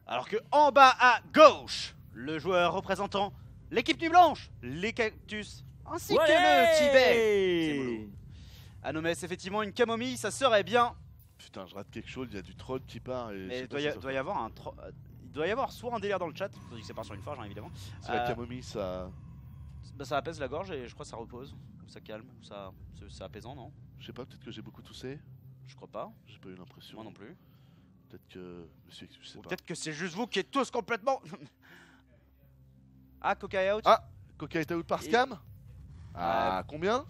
Alors que en bas à gauche, le joueur représentant l'équipe nu blanche, les Cactus, ainsi que le Tibet. Anomes, effectivement, une camomille, ça serait bien. Putain, je rate quelque chose, il y a du troll qui part. Et mais il doit y avoir soit un délire dans le chat, tandis que c'est pas sur une forge, hein, évidemment. C'est la camomille, ça... Bah, ça apaise la gorge et je crois que ça repose, ou ça calme, ou c'est apaisant, non? Je sais pas, peut-être que j'ai beaucoup toussé. Je crois pas. J'ai pas eu l'impression. Moi non plus. Peut-être que... je sais pas. Peut-être que c'est juste vous qui êtes tous complètement... Ah, Coca out. Ah, Coca est out par Scam. Ah, combien?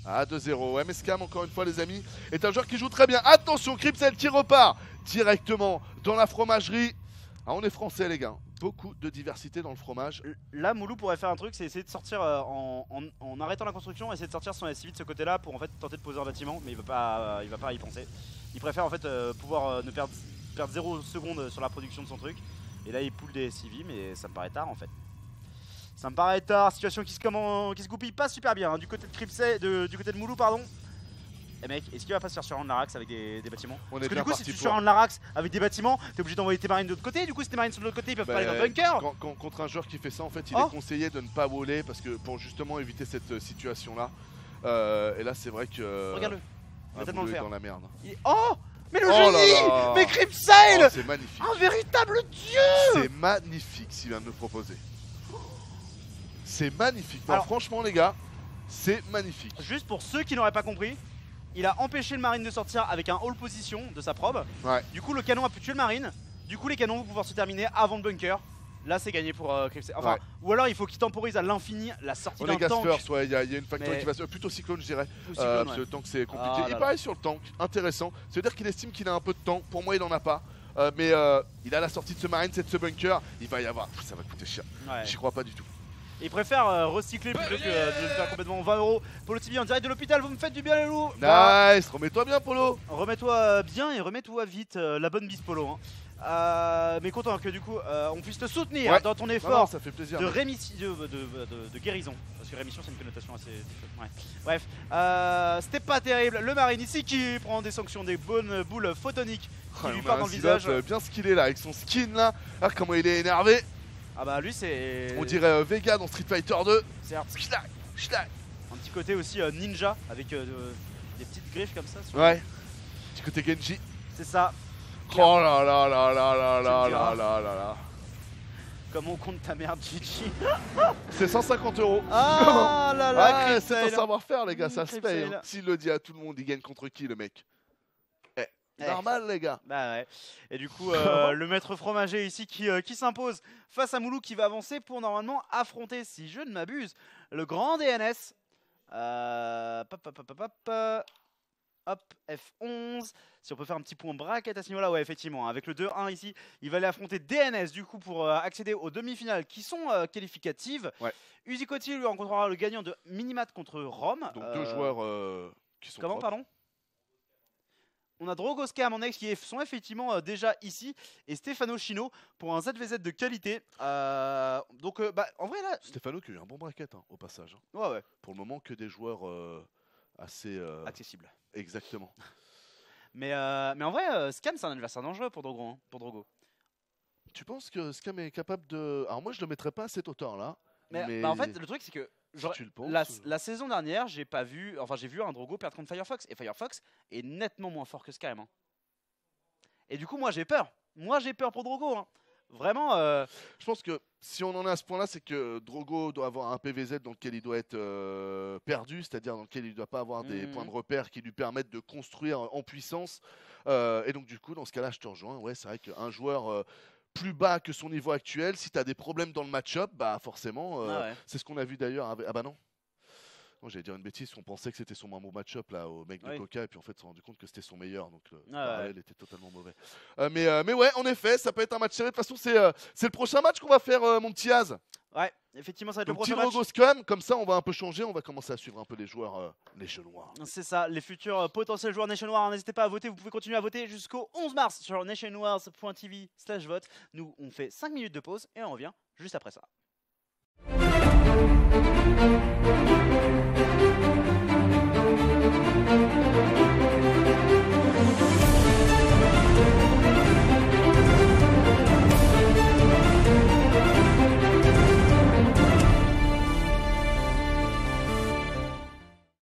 Ah, 2-0. Ouais, mais Scam, encore une fois, les amis, est un joueur qui joue très bien. Attention, Cripsel qui repart directement dans la fromagerie. Ah, on est français, les gars. Beaucoup de diversité dans le fromage. Là, Moulou pourrait faire un truc, c'est essayer de sortir en arrêtant la construction, essayer de sortir son SCV de ce côté-là pour en fait tenter de poser un bâtiment, mais il va pas y penser. Il préfère en fait pouvoir ne perdre 0 secondes sur la production de son truc. Et là, il poule des SCV, mais ça me paraît tard en fait. Ça me paraît tard. Situation qui se goupille pas super bien hein, du côté de Cripsel, du côté de Moulou, pardon. Eh mec, est-ce qu'il va pas se faire surrendre l'Arax avec des bâtiments? Parce que du coup, si tu surrendes l'Arax avec des bâtiments, t'es obligé d'envoyer tes marines de l'autre côté. Du coup, si tes marines sont de l'autre côté, ils peuvent pas aller dans le bunker. Contre un joueur qui fait ça, en fait, il est conseillé de ne pas voler parce que pour justement éviter cette situation-là. Et là, c'est vrai que. Regarde-le. Il va tellement le faire. Dans la merde. Oh! Mais le génie! Mais Cripsel! C'est magnifique. Un véritable dieu! C'est magnifique ce qu'il vient de nous proposer. C'est magnifique. Alors, franchement, les gars, c'est magnifique. Juste pour ceux qui n'auraient pas compris. Il a empêché le marine de sortir avec un hold position de sa probe. Ouais. Du coup, le canon a pu tuer le marine. Du coup, les canons vont pouvoir se terminer avant le bunker. Là, c'est gagné pour Cripsel. Enfin, ouais. Ou alors il faut qu'il temporise à l'infini la sortie d'un tank. First, ouais, il y a une factory qui va se... Plutôt cyclone, je dirais. Parce que le tank, c'est compliqué. Il paraît sur le tank, intéressant. C'est-à-dire qu'il estime qu'il a un peu de temps. Pour moi, il en a pas. Mais il a la sortie de ce marine, c'est de ce bunker. Il va y avoir... Ça va coûter cher. Ouais. J'y crois pas du tout. Il préfère recycler plutôt que de le faire complètement 20 €. Polo TV en direct de l'hôpital, vous me faites du bien les loups. Nice, remets-toi bien Polo. Remets-toi bien et remets-toi vite, la bonne bise Polo. Mais content que du coup on puisse te soutenir dans ton effort ça fait plaisir, de guérison. Parce que rémission c'est une connotation assez... Ouais. Bref, c'était pas terrible. Le Marine ici qui prend des sanctions, des bonnes boules photoniques qui lui partent dans le visage. Bien skillé là avec son skin là. Ah comment il est énervé. Ah bah lui c'est... On dirait Vega dans Street Fighter 2. C'est un petit côté aussi ninja avec des petites griffes comme ça. Ouais. Petit côté Genji. C'est ça. Oh là là là là là là là là là là. Comment on compte ta merde, Gigi? C'est 150 €. Ah là là, c'est un savoir-faire les gars, ça se paye. Hein. S'il le dit à tout le monde, il gagne contre qui le mec? Normal les gars. Bah ouais. Et du coup, le maître fromager ici qui s'impose face à Moulou qui va avancer pour normalement affronter, si je ne m'abuse, le grand DNS. Hop, F11. Si on peut faire un petit point bracket à ce niveau-là, ouais, effectivement. Avec le 2-1 ici, il va aller affronter DNS du coup pour accéder aux demi-finales qui sont qualificatives. Ouais. Uzikoti lui rencontrera le gagnant de Minimat contre Rome. Donc deux joueurs qui sont. Comment, pardon? On a Drogoska, mon ex, qui sont effectivement déjà ici, et Stefano Chino pour un ZVZ de qualité. Donc, en vrai, là. Stefano qui a eu un bon bracket au passage. Ouais, ouais. Pour le moment, que des joueurs assez. Accessibles. Exactement. mais en vrai, Scam, c'est un adversaire dangereux pour Drogo. Tu penses que Scam est capable de. Alors, moi, je le mettrais pas à cette hauteur-là. Mais en fait, le truc, c'est que. Si tu le penses, la saison dernière, j'ai vu un Drogo perdre contre Firefox, et Firefox est nettement moins fort que Scam. Et du coup, moi j'ai peur. Moi j'ai peur pour Drogo. Vraiment. Je pense que si on en est à ce point-là, c'est que Drogo doit avoir un PVZ dans lequel il doit être perdu, c'est-à-dire dans lequel il ne doit pas avoir des points de repère qui lui permettent de construire en puissance. Et donc du coup, dans ce cas-là, je te rejoins. Ouais, c'est vrai qu'un joueur plus bas que son niveau actuel, si tu as des problèmes dans le match-up, bah forcément, c'est ce qu'on a vu d'ailleurs. Ah bah non. Non, j'allais dire une bêtise, on pensait que c'était son moins bon match-up là au mec de Coca, et puis en fait on s'est rendu compte que c'était son meilleur, donc le parallèle était totalement mauvais. Mais ouais, en effet, ça peut être un match serré. De toute façon, c'est le prochain match qu'on va faire, mon petit Az. Ouais, effectivement, ça va être donc, le prochain match. Drogo Scam, comme ça on va un peu changer, on va commencer à suivre un peu les joueurs nationwide. C'est ça, les futurs potentiels joueurs nationwide. N'hésitez pas à voter, vous pouvez continuer à voter jusqu'au 11 mars sur nationwide.tv/vote. Nous, on fait 5 minutes de pause et on revient juste après ça.